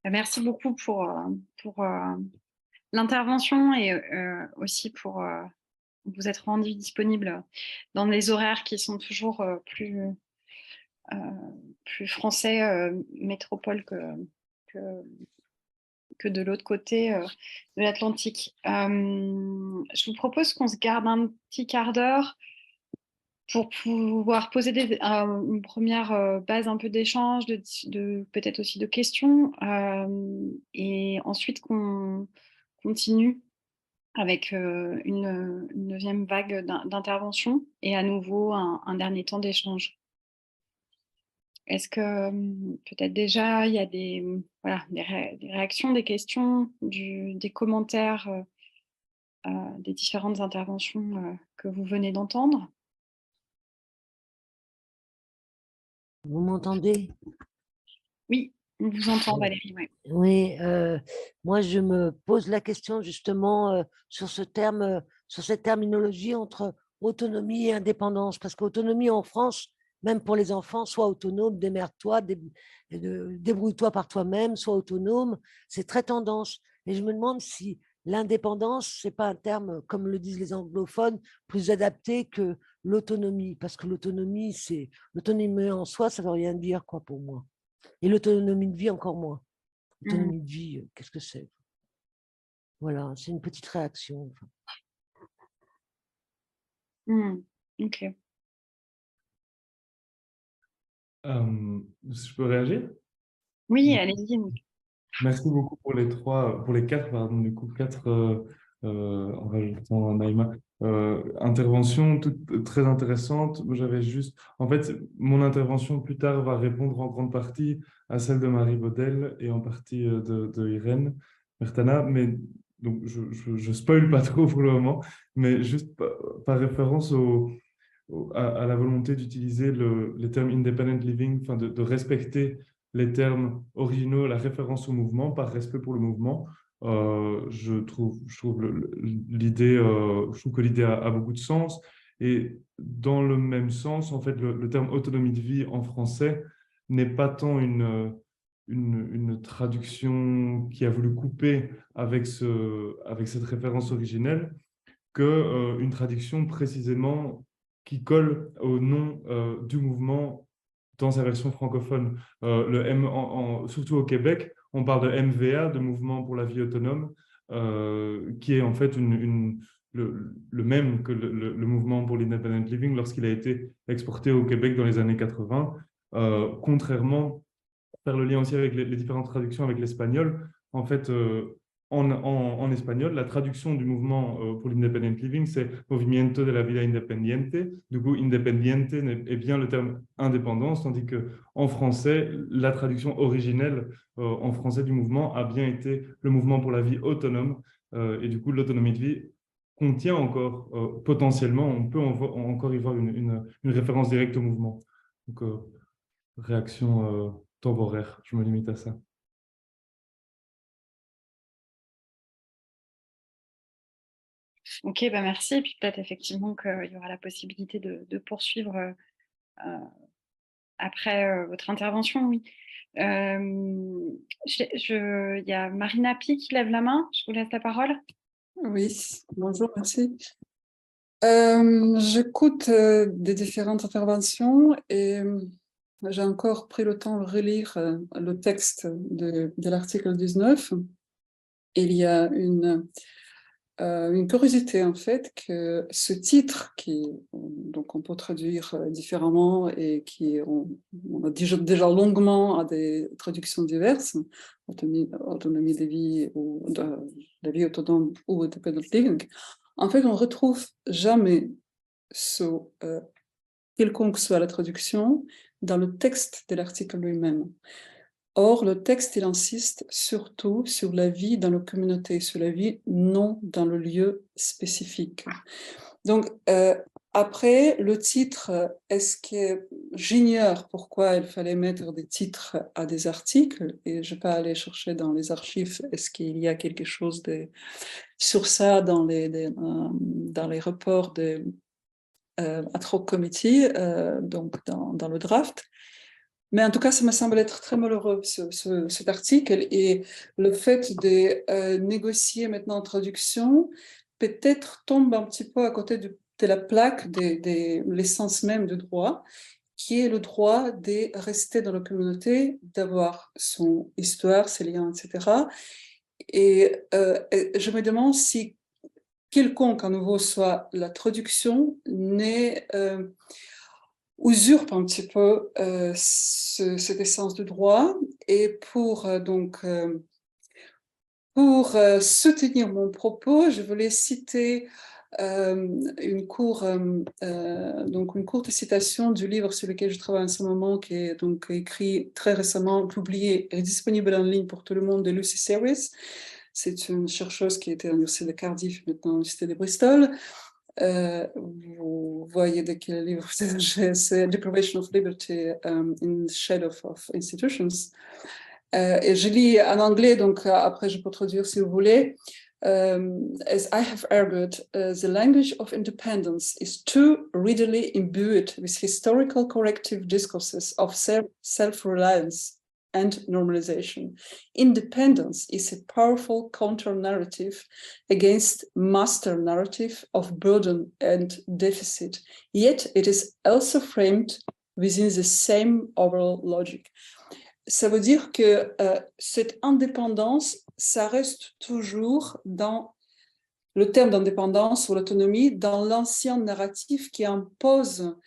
Merci beaucoup pour l'intervention et aussi pour vous être rendu disponible dans des horaires qui sont toujours plus français métropole que de l'autre côté de l'Atlantique. Je vous propose qu'on se garde un petit quart d'heure pour pouvoir poser une première base un peu d'échange, peut-être aussi de questions, et ensuite qu'on continue avec une deuxième vague d'intervention et à nouveau un dernier temps d'échange. Est-ce que peut-être déjà il y a des réactions, des questions, des commentaires des différentes interventions que vous venez d'entendre? Vous m'entendez? Oui, on vous entend, Oui. Valérie. Ouais. Oui, moi je me pose la question justement sur cette terminologie entre autonomie et indépendance, parce qu'autonomie en France, même pour les enfants, soit autonome, démerde-toi, débrouille-toi par toi-même, soit autonome, c'est très tendance. Et je me demande si l'indépendance, c'est pas un terme, comme le disent les anglophones, plus adapté que l'autonomie, parce que l'autonomie en soi, ça veut rien dire quoi pour moi. Et l'autonomie de vie encore moins. Autonomie de vie, qu'est-ce que c'est? Voilà, c'est une petite réaction. Ok. Je peux réagir? Oui, allez-y. Merci beaucoup pour les quatre, pardon, du coup, quatre, en rajoutant Naïma, interventions toutes très intéressantes. J'avais juste, en fait, mon intervention plus tard va répondre en grande partie à celle de Marie Baudel et en partie de Irène Bertana, mais donc je spoil pas trop pour le moment, mais juste par référence à la volonté d'utiliser les termes independent living, enfin de respecter les termes originaux, la référence au mouvement, par respect pour le mouvement. Je trouve l'idée, je trouve que l'idée a beaucoup de sens. Et dans le même sens, en fait, le terme autonomie de vie en français n'est pas tant une traduction qui a voulu couper avec cette référence originelle que une traduction précisément qui colle au nom du mouvement dans sa version francophone. Surtout au Québec, on parle de MVA, de Mouvement pour la vie autonome, qui est en fait le même que le mouvement pour l'independent living lorsqu'il a été exporté au Québec dans les années 80. Contrairement, faire le lien aussi avec les différentes traductions avec l'espagnol, en fait, en espagnol, la traduction du mouvement pour l'independent living, c'est Movimiento de la Vida Independiente. Du coup, independiente est bien le terme indépendance, tandis qu'en français, la traduction originelle en français du mouvement a bien été le mouvement pour la vie autonome. Et du coup, l'autonomie de vie contient encore, potentiellement, on peut encore y voir une référence directe au mouvement. Donc, réaction temporaire, je me limite à ça. Ok, bah merci. Et puis peut-être effectivement qu'il y aura la possibilité de poursuivre après votre intervention, oui. Il y a Marina Pi qui lève la main. Je vous laisse la parole. Oui, bonjour, merci. J'écoute des différentes interventions et j'ai encore pris le temps de relire le texte de l'article 19. Il y a une curiosité en fait que ce titre donc on peut traduire différemment et on a déjà longuement à des traductions diverses, autonomie de vie ou de la vie autonome ou independent living. En fait, on retrouve jamais quelconque soit la traduction dans le texte de l'article lui-même. Or, le texte, il insiste surtout sur la vie dans la communauté, sur la vie non dans le lieu spécifique. Donc, après, le titre, est-ce que j'ignore pourquoi il fallait mettre des titres à des articles, et je ne vais pas aller chercher dans les archives, est-ce qu'il y a quelque chose sur ça dans les reports de ad hoc committee, donc dans le draft. Mais en tout cas, ça me semble être très malheureux, cet article, et le fait de négocier maintenant en traduction, peut-être tombe un petit peu à côté de la plaque de l'essence même du droit, qui est le droit de rester dans la communauté, d'avoir son histoire, ses liens, etc. Et je me demande si quelconque, à nouveau, soit la traduction, usurpe un petit peu cette essence du droit. Et pour soutenir mon propos, je voulais citer une courte citation du livre sur lequel je travaille en ce moment, qui est donc écrit très récemment, publié et disponible en ligne pour tout le monde, de Lucy Serres. C'est une chercheuse qui était à l'université de Cardiff, maintenant à l'université de Bristol. Vous voyez de quel livre c'est Deprivation of Liberty in the Shadow of Institutions. Et je lis en anglais, donc après je peux traduire si vous voulez. As I have argued, the language of independence is too readily imbued with historical corrective discourses of self-reliance and normalization. Independence is a powerful counter-narrative against master narrative of burden and deficit, yet it is also framed within the same overall logic. Ça veut dire que cette indépendance, ça reste toujours dans le terme d'indépendance ou l'autonomie, dans l'ancien narratif qui impose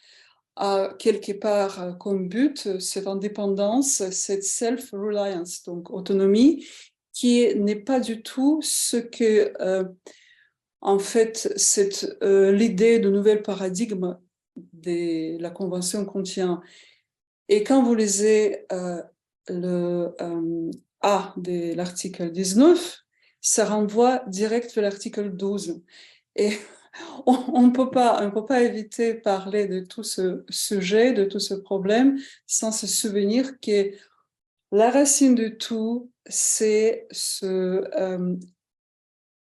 quelque part comme but cette indépendance, cette self-reliance, donc autonomie, qui n'est pas du tout ce que, en fait, l'idée de nouvel paradigme de la Convention contient. Et quand vous lisez le A de l'article 19, ça renvoie direct vers l'article 12. Et on ne peut pas éviter de parler de tout ce sujet, de tout ce problème, sans se souvenir que la racine de tout, c'est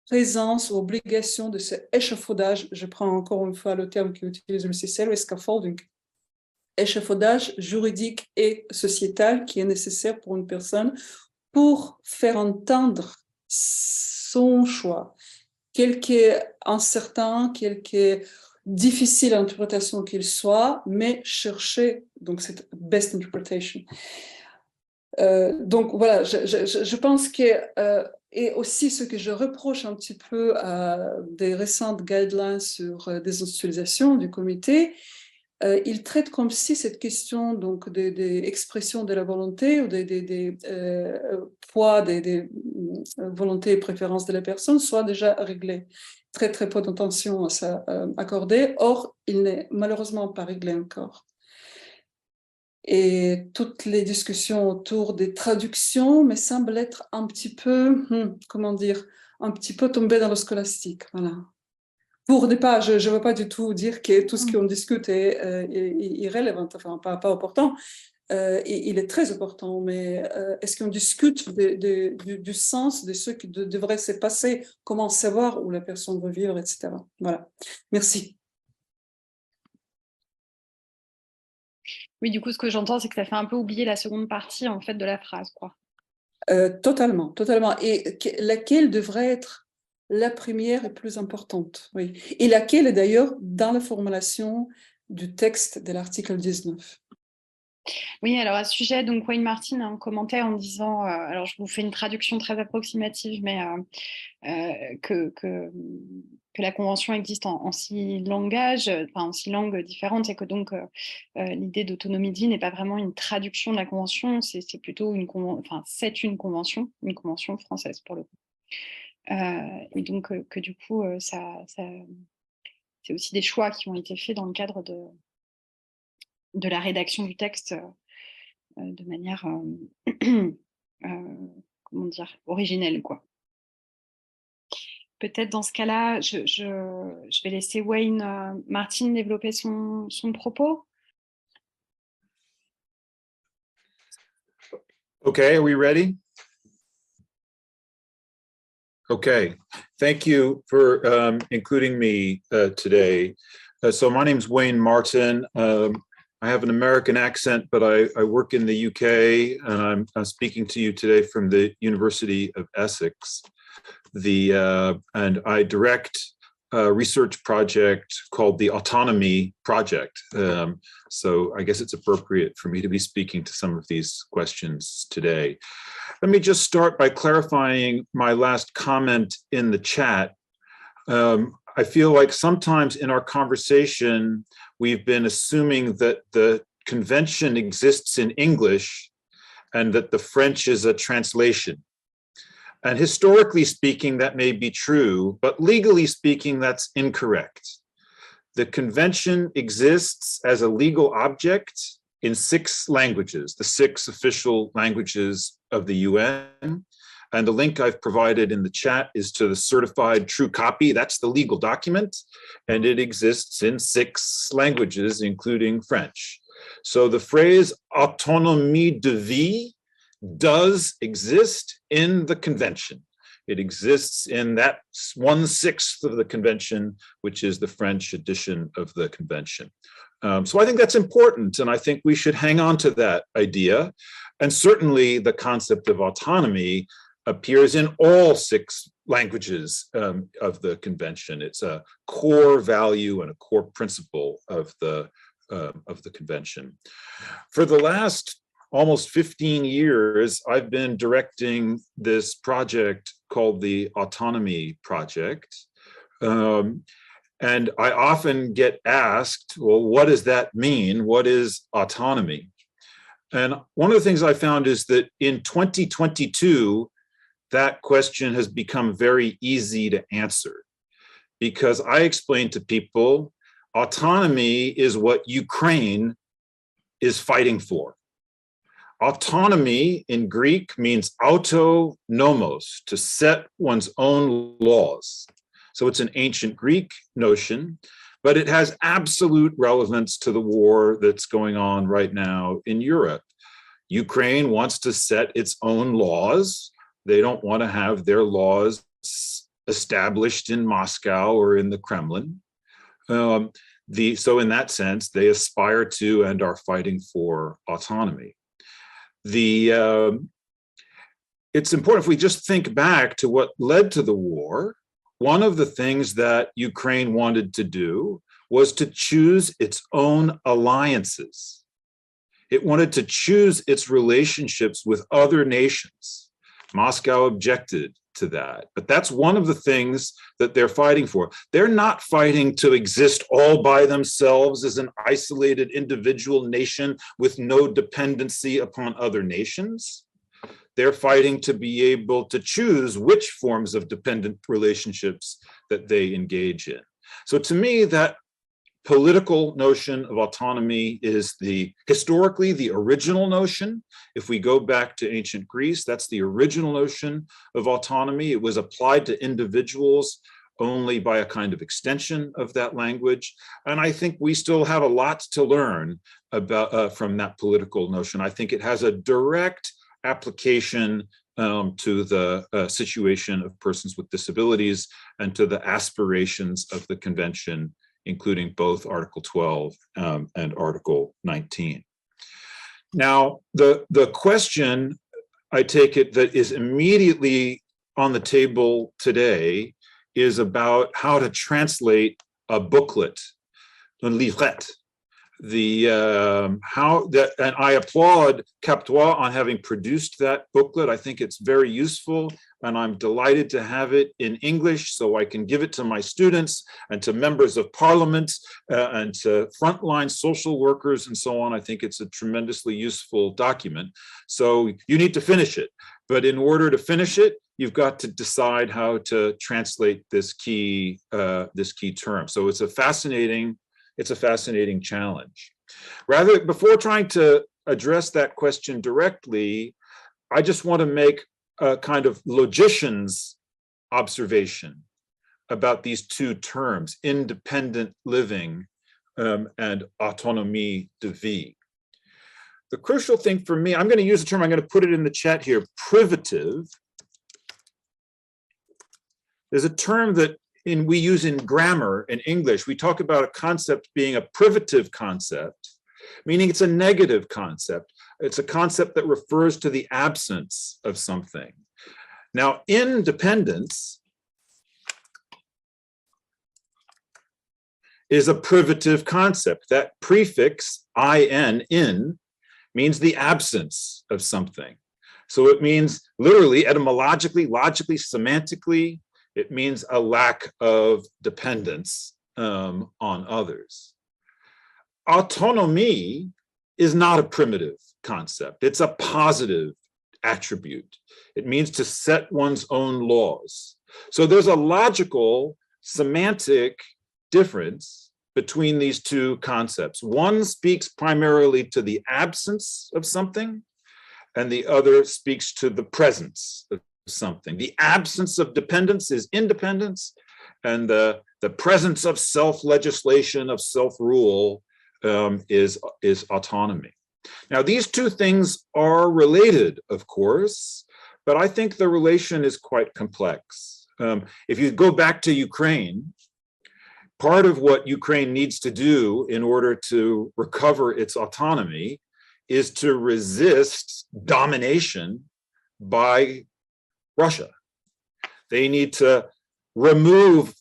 présence ou obligation de ce échafaudage. Je prends encore une fois le terme qu'utilise Lucy Serres, scaffolding. Échafaudage juridique et sociétal qui est nécessaire pour une personne pour faire entendre son choix. Quelque incertain, quelque difficile interprétation qu'il soit, mais chercher donc cette best interpretation. Donc voilà, je pense que et aussi ce que je reproche un petit peu des récentes guidelines sur désinstitutionnalisation du comité, il traite comme si cette question donc des expressions de la volonté ou des poids des volontés et préférences de la personne soit déjà réglée. Très très peu d'attention à ça accordée. Or, il n'est malheureusement pas réglé encore. Et toutes les discussions autour des traductions me semblent être un petit peu, comment dire, un petit peu tombées dans le scolastique. Voilà. Pour ne pas, je ne veux pas du tout dire que tout ce qu'on discute est irrélevant, enfin pas important, il est très important, mais est-ce qu'on discute du sens de ce qui devrait se passer, comment savoir où la personne veut vivre, etc. Voilà, merci. Oui, du coup, ce que j'entends, c'est que ça fait un peu oublier la seconde partie en fait de la phrase, quoi. Totalement. Et laquelle devrait être la première et plus importante, oui. Et laquelle est d'ailleurs dans la formulation du texte de l'article 19. Oui, alors à ce sujet, donc Wayne Martin commentait en disant, alors je vous fais une traduction très approximative, mais que la convention existe en 6 langages, enfin en 6 langues différentes, et que donc l'idée d'autonomie de vie n'est pas vraiment une traduction de la convention, c'est plutôt c'est une convention française pour le coup. Et donc que du coup, c'est aussi des choix qui ont été faits dans le cadre de la rédaction du texte de manière comment dire, originelle, quoi. Peut-être dans ce cas-là, je vais laisser Wayne Martin développer son propos. Okay, are we ready? Okay, thank you for including me today. So my name's Wayne Martin. I have an American accent, but I work in the UK, and I'm speaking to you today from the University of Essex. And I direct a research project called the Autonomy Project. So I guess it's appropriate for me to be speaking to some of these questions today. Let me just start by clarifying my last comment in the chat. I feel like sometimes in our conversation, we've been assuming that the convention exists in English and that the French is a translation. And historically speaking, that may be true, but legally speaking, that's incorrect. The convention exists as a legal object in 6 languages, the 6 official languages of the UN. And the link I've provided in the chat is to the certified true copy. That's the legal document. And it exists in 6 languages, including French. So the phrase autonomie de vie does exist in the convention. It exists in that 1/6 of the convention, which is the French edition of the convention. So I think that's important, and I think we should hang on to that idea. And certainly the concept of autonomy appears in all 6 languages of the convention. It's a core value and a core principle of the convention. For the last almost 15 years, I've been directing this project called the Autonomy Project. And I often get asked, well, what does that mean? What is autonomy? And one of the things I found is that in 2022, that question has become very easy to answer, because I explain to people, autonomy is what Ukraine is fighting for. Autonomy in Greek means auto nomos, to set one's own laws. So it's an ancient Greek notion, but it has absolute relevance to the war that's going on right now in Europe. Ukraine wants to set its own laws. They don't want to have their laws established in Moscow or in the Kremlin. So in that sense, they aspire to and are fighting for autonomy. It's important if we just think back to what led to the war. One of the things that Ukraine wanted to do was to choose its own alliances. It wanted to choose its relationships with other nations. Moscow objected to that, but that's one of the things that they're fighting for. They're not fighting to exist all by themselves as an isolated individual nation with no dependency upon other nations. They're fighting to be able to choose which forms of dependent relationships that they engage in. So to me, that political notion of autonomy is historically the original notion. If we go back to ancient Greece, that's the original notion of autonomy. It was applied to individuals only by a kind of extension of that language. And I think we still have a lot to learn about from that political notion. I think it has a direct application to the situation of persons with disabilities and to the aspirations of the convention, including both Article 12 and Article 19. Now, the question, I take it, that is immediately on the table today is about how to translate a booklet, un livret. And I applaud Cap3 on having produced that booklet. I think it's very useful, and I'm delighted to have it in English so I can give it to my students and to members of parliament and to frontline social workers and so on. I think it's a tremendously useful document. So you need to finish it, but in order to finish it, you've got to decide how to translate this key term. So it's a fascinating challenge. Before trying to address that question directly, I just want to make a kind of logician's observation about these 2 terms, independent living and autonomie de vie. The crucial thing for me, I'm going to use the term, I'm going to put it in the chat here, privative. There's a term that we use in grammar in English. We talk about a concept being a privative concept, meaning it's a negative concept. It's a concept that refers to the absence of something. Now, independence is a privative concept. That prefix in means the absence of something. So it means literally, etymologically, logically, semantically, It means a lack of dependence on others. Autonomy is not a primitive concept. It's a positive attribute. It means to set one's own laws. So there's a logical, semantic difference between these two concepts. One speaks primarily to the absence of something, and the other speaks to the presence of something. The absence of dependence is independence, and the presence of self-legislation, of self-rule, is autonomy. Now, these two things are related, of course, but I think the relation is quite complex. If you go back to Ukraine, part of what Ukraine needs to do in order to recover its autonomy is to resist domination by Russia. They need to remove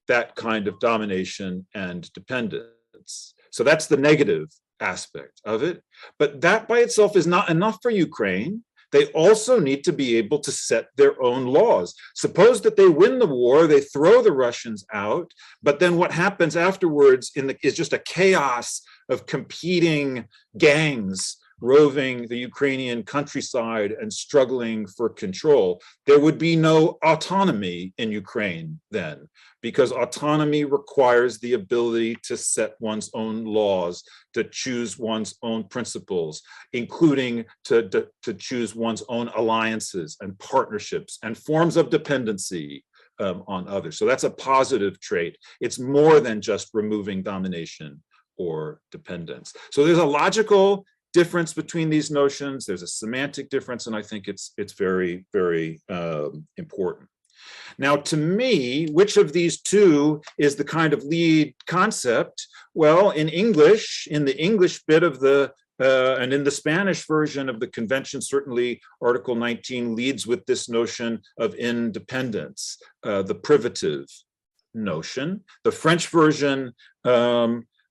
that kind of domination and dependence. So that's the negative aspect of it. But that by itself is not enough for Ukraine. They also need to be able to set their own laws. Suppose that they win the war, they throw the Russians out, but then what happens afterwards is just a chaos of competing gangs roving the Ukrainian countryside and struggling for control. There would be no autonomy in Ukraine then, because autonomy requires the ability to set one's own laws, to choose one's own principles, including to choose one's own alliances and partnerships and forms of dependency on others. So that's a positive trait. It's more than just removing domination or dependence. So there's a logical difference between these notions. There's a semantic difference, and I think it's very, very important. Now, to me, which of these two is the kind of lead concept? Well, in English, in the English bit of the, and in the Spanish version of the convention, certainly Article 19 leads with this notion of independence, the privative notion. The French version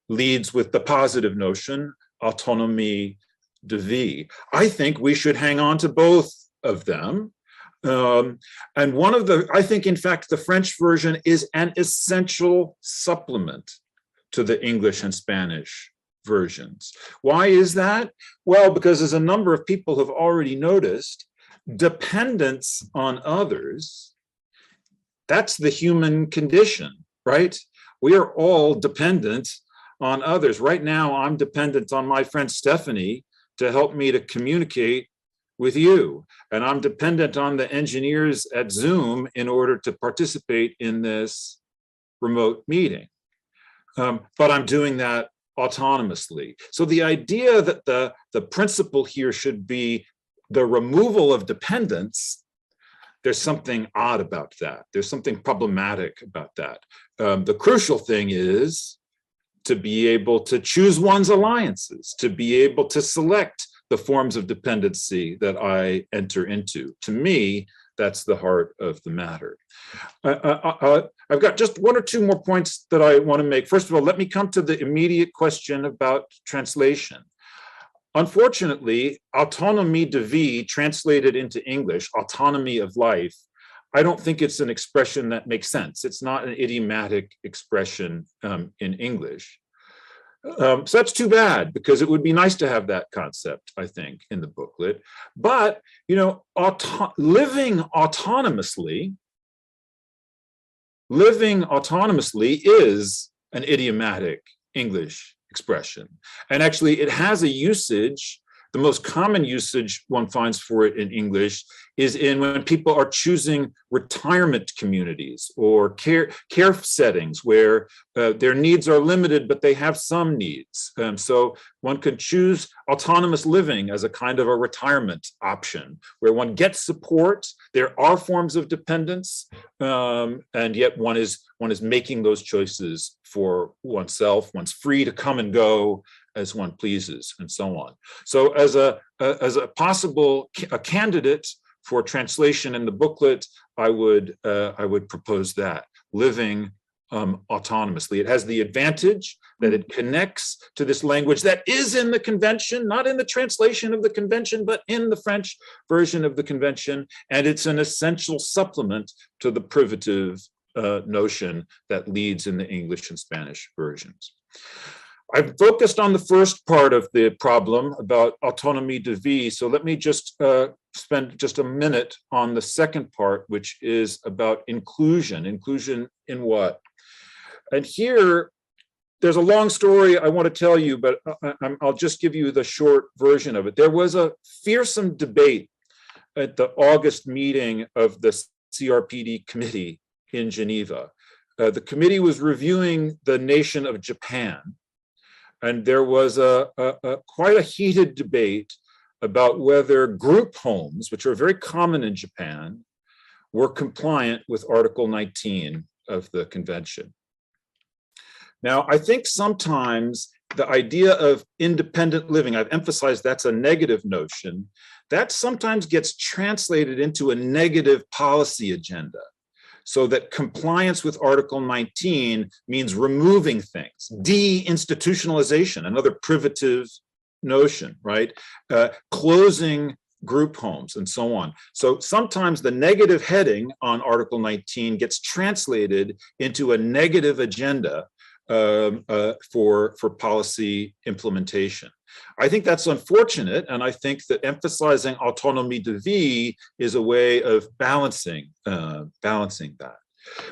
leads with the positive notion, autonomie de vie. I think we should hang on to both of them. And one of the, I think, in fact, the French version is an essential supplement to the English and Spanish versions. Why is that? Well, because as a number of people have already noticed, dependence on others, that's the human condition, right? We are all dependent on others. Right now, I'm dependent on my friend Stephanie to help me to communicate with you. And I'm dependent on the engineers at Zoom in order to participate in this remote meeting. But I'm doing that autonomously. So the idea that the principle here should be the removal of dependence, there's something odd about that. There's something problematic about that. The crucial thing is to be able to choose one's alliances, to be able to select the forms of dependency that I enter into. To me, that's the heart of the matter. I've got just one or two more points that I want to make. First of all, let me come to the immediate question about translation. Unfortunately, autonomie de vie, translated into English, autonomy of life, I don't think it's an expression that makes sense. It's not an idiomatic expression in English. So that's too bad, because it would be nice to have that concept, I think, in the booklet. But, you know, living autonomously is an idiomatic English expression. And actually, it has a usage. The most common usage one finds for it in English is in when people are choosing retirement communities or care settings where their needs are limited, but they have some needs. So one can choose autonomous living as a kind of a retirement option where one gets support. There are forms of dependence, and yet one is making those choices for oneself. One's free to come and go as one pleases, and so on. So as a possible candidate for translation in the booklet, I would propose that, living autonomously. It has the advantage that it connects to this language that is in the convention, not in the translation of the convention, but in the French version of the convention. And it's an essential supplement to the privative notion that leads in the English and Spanish versions. I've focused on the first part of the problem about autonomie de vie. So let me just spend just a minute on the second part, which is about inclusion. Inclusion in what? And here, there's a long story I want to tell you, but I'll just give you the short version of it. There was a fearsome debate at the August meeting of the CRPD committee in Geneva. The committee was reviewing the nation of Japan, and there was quite a heated debate about whether group homes, which are very common in Japan, were compliant with Article 19 of the convention. Now, I think sometimes the idea of independent living, I've emphasized that's a negative notion, that sometimes gets translated into a negative policy agenda, so that compliance with Article 19 means removing things, deinstitutionalization, another privative notion, right? Closing group homes and so on. So sometimes the negative heading on Article 19 gets translated into a negative agenda for policy implementation. I think that's unfortunate, and I think that emphasizing autonomie de vie is a way of balancing that.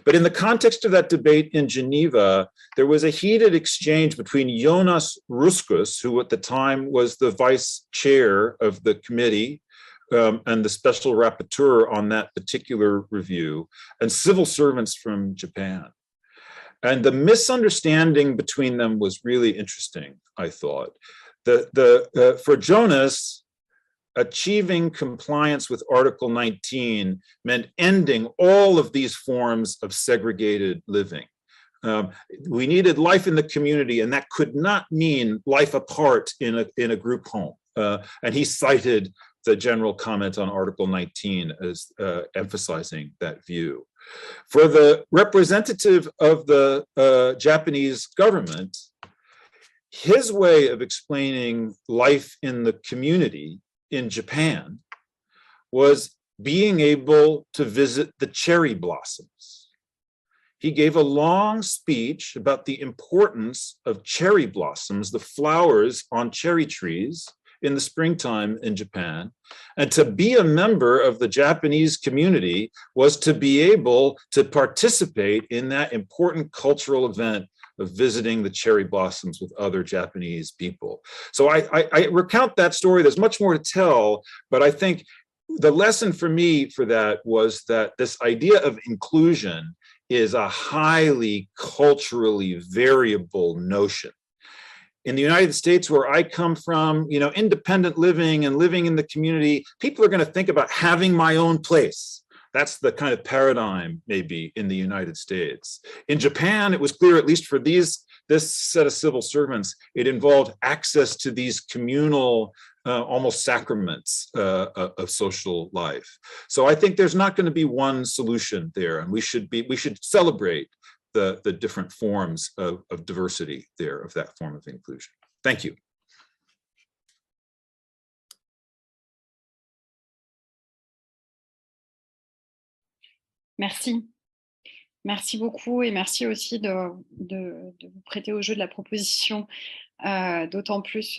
But in the context of that debate in Geneva, there was a heated exchange between Jonas Ruskus, who at the time was the vice chair of the committee and the special rapporteur on that particular review, and civil servants from Japan. And the misunderstanding between them was really interesting, I thought. For Jonas, achieving compliance with Article 19 meant ending all of these forms of segregated living. We needed life in the community, and that could not mean life apart in a group home. And he cited the general comment on Article 19 as emphasizing that view. For the representative of the Japanese government, his way of explaining life in the community in Japan was being able to visit the cherry blossoms. He gave a long speech about the importance of cherry blossoms, the flowers on cherry trees in the springtime in Japan. And to be a member of the Japanese community was to be able to participate in that important cultural event of visiting the cherry blossoms with other Japanese people. So I recount that story. There's much more to tell, but I think the lesson for me for that was that this idea of inclusion is a highly culturally variable notion. In the United States, where I come from, independent living and living in the community, people are going to think about having my own place. That's the kind of paradigm maybe in the United States. In Japan, it was clear, at least for this set of civil servants, it involved access to these communal, almost sacraments of social life. So I think there's not going to be one solution there, and we should celebrate the different forms of diversity there, of that form of inclusion. Thank you. Merci. Merci beaucoup, et merci aussi de vous prêter au jeu de la proposition, d'autant plus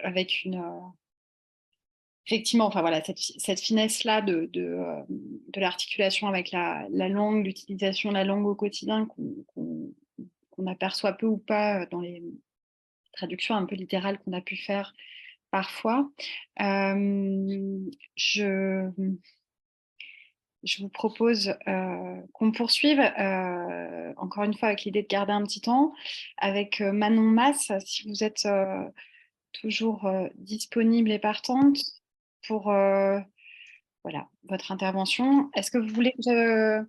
avec effectivement, enfin voilà, cette finesse-là de l'articulation avec la langue, l'utilisation de la langue au quotidien qu'on aperçoit peu ou pas dans les traductions un peu littérales qu'on a pu faire parfois. Je vous propose qu'on poursuive, encore une fois avec l'idée de garder un petit temps, avec Manon Mas, si vous êtes toujours disponible et partante pour voilà, votre intervention. Est-ce que vous voulez que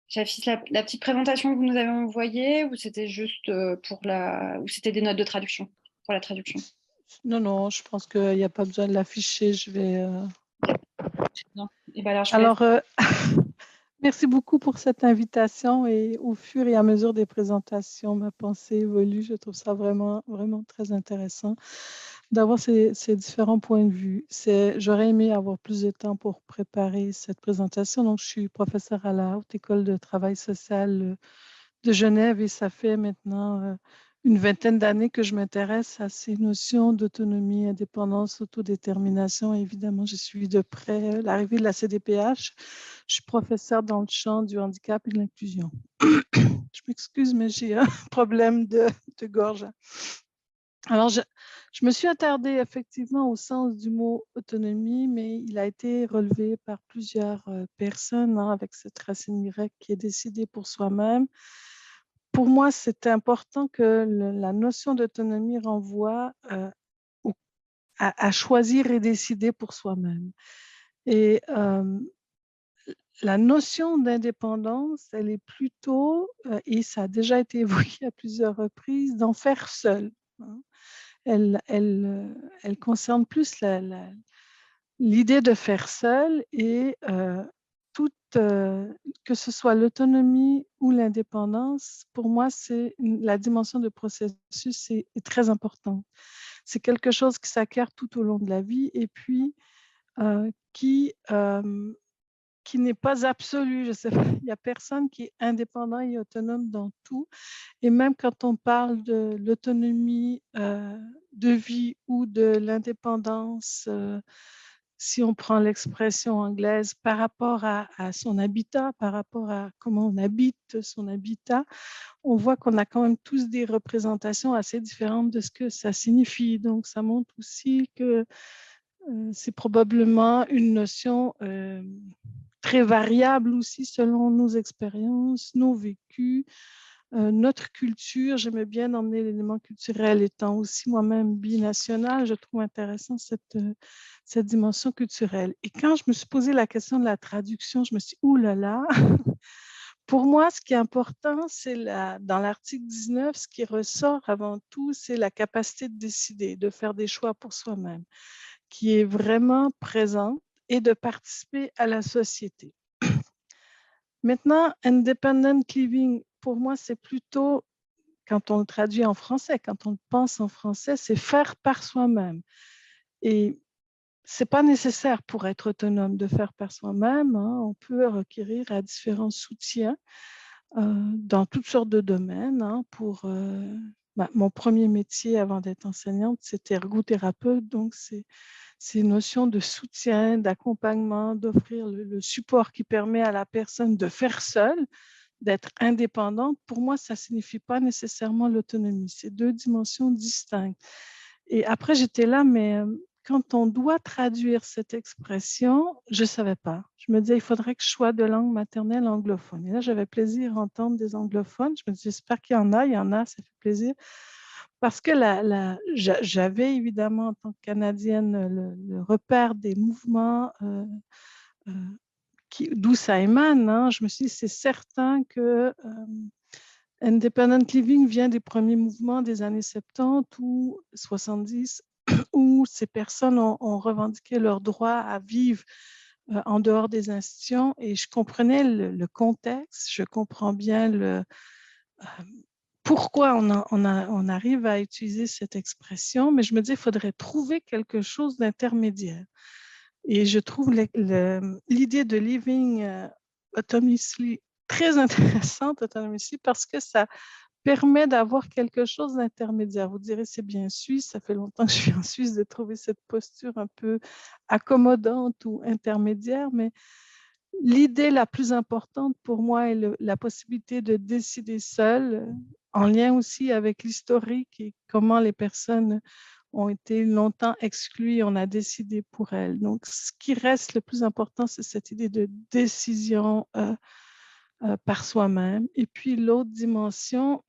j'affiche la petite présentation que vous nous avez envoyée, ou c'était juste ou c'était des notes de traduction pour la traduction? Non, je pense qu'il n'y a pas besoin de l'afficher. Je vais. Non. Et ben alors, Merci beaucoup pour cette invitation et au fur et à mesure des présentations, ma pensée évolue. Je trouve ça vraiment, vraiment très intéressant d'avoir ces différents points de vue. J'aurais aimé avoir plus de temps pour préparer cette présentation. Donc, je suis professeure à la Haute École de travail social de Genève et ça fait maintenant une vingtaine d'années que je m'intéresse à ces notions d'autonomie, indépendance, autodétermination. Et évidemment, j'ai suivi de près l'arrivée de la CDPH. Je suis professeure dans le champ du handicap et de l'inclusion. Je m'excuse, mais j'ai un problème de gorge. Alors, je me suis attardée effectivement au sens du mot autonomie, mais il a été relevé par plusieurs personnes avec cette racine grecque qui est décidée pour soi-même. Pour moi, c'est important que la notion d'autonomie renvoie à choisir et décider pour soi-même. Et la notion d'indépendance, elle est plutôt, et ça a déjà été évoqué à plusieurs reprises, d'en faire seul. Hein. Elle concerne plus l'idée de faire seul et que ce soit l'autonomie ou l'indépendance, pour moi, la dimension de processus est très importante. C'est quelque chose qui s'acquiert tout au long de la vie et puis qui n'est pas absolu. Je sais pas, il n'y a personne qui est indépendant et autonome dans tout. Et même quand on parle de l'autonomie de vie ou de l'indépendance, si on prend l'expression anglaise par rapport à son habitat, par rapport à comment on habite son habitat, on voit qu'on a quand même tous des représentations assez différentes de ce que ça signifie. Donc, ça montre aussi que c'est probablement une notion très variable aussi selon nos expériences, nos vécus, notre culture. J'aimais bien emmener l'élément culturel étant aussi moi-même binationale. Je trouve intéressant cette dimension culturelle. Et quand je me suis posé la question de la traduction, je me suis dit, ouh là là, pour moi, ce qui est important, c'est dans l'article 19, ce qui ressort avant tout, c'est la capacité de décider, de faire des choix pour soi-même, qui est vraiment présente et de participer à la société. Maintenant, independent living, pour moi, c'est plutôt, quand on le traduit en français, quand on le pense en français, c'est faire par soi-même. Et ce n'est pas nécessaire pour être autonome de faire par soi-même. Hein. On peut requérir à différents soutiens dans toutes sortes de domaines. Hein, mon premier métier avant d'être enseignante, c'était ergothérapeute, donc c'est ces notions de soutien, d'accompagnement, d'offrir le support qui permet à la personne de faire seule, d'être indépendante. Pour moi, ça ne signifie pas nécessairement l'autonomie. C'est deux dimensions distinctes. Et après, j'étais là, mais quand on doit traduire cette expression, je ne savais pas. Je me disais, il faudrait que je sois de langue maternelle anglophone. Et là, j'avais plaisir à entendre des anglophones. Je me disais, j'espère qu'il y en a, ça fait plaisir. Parce que j'avais évidemment en tant que Canadienne le repère des mouvements d'où ça émane. Hein. Je me suis dit, c'est certain que Independent Living vient des premiers mouvements des années 70 ou 70 où ces personnes ont revendiqué leur droit à vivre en dehors des institutions et je comprenais le contexte, je comprends bien pourquoi on arrive à utiliser cette expression, mais je me dis il faudrait trouver quelque chose d'intermédiaire. Et je trouve l'idée de living autonomously très intéressante, autonomously, parce que ça permet d'avoir quelque chose d'intermédiaire. Vous direz, c'est bien suisse, ça fait longtemps que je suis en Suisse, de trouver cette posture un peu accommodante ou intermédiaire, mais l'idée la plus importante pour moi est la possibilité de décider seul, en lien aussi avec l'historique et comment les personnes ont été longtemps exclues et on a décidé pour elles. Donc, ce qui reste le plus important, c'est cette idée de décision par soi-même. Et puis, l'autre dimension,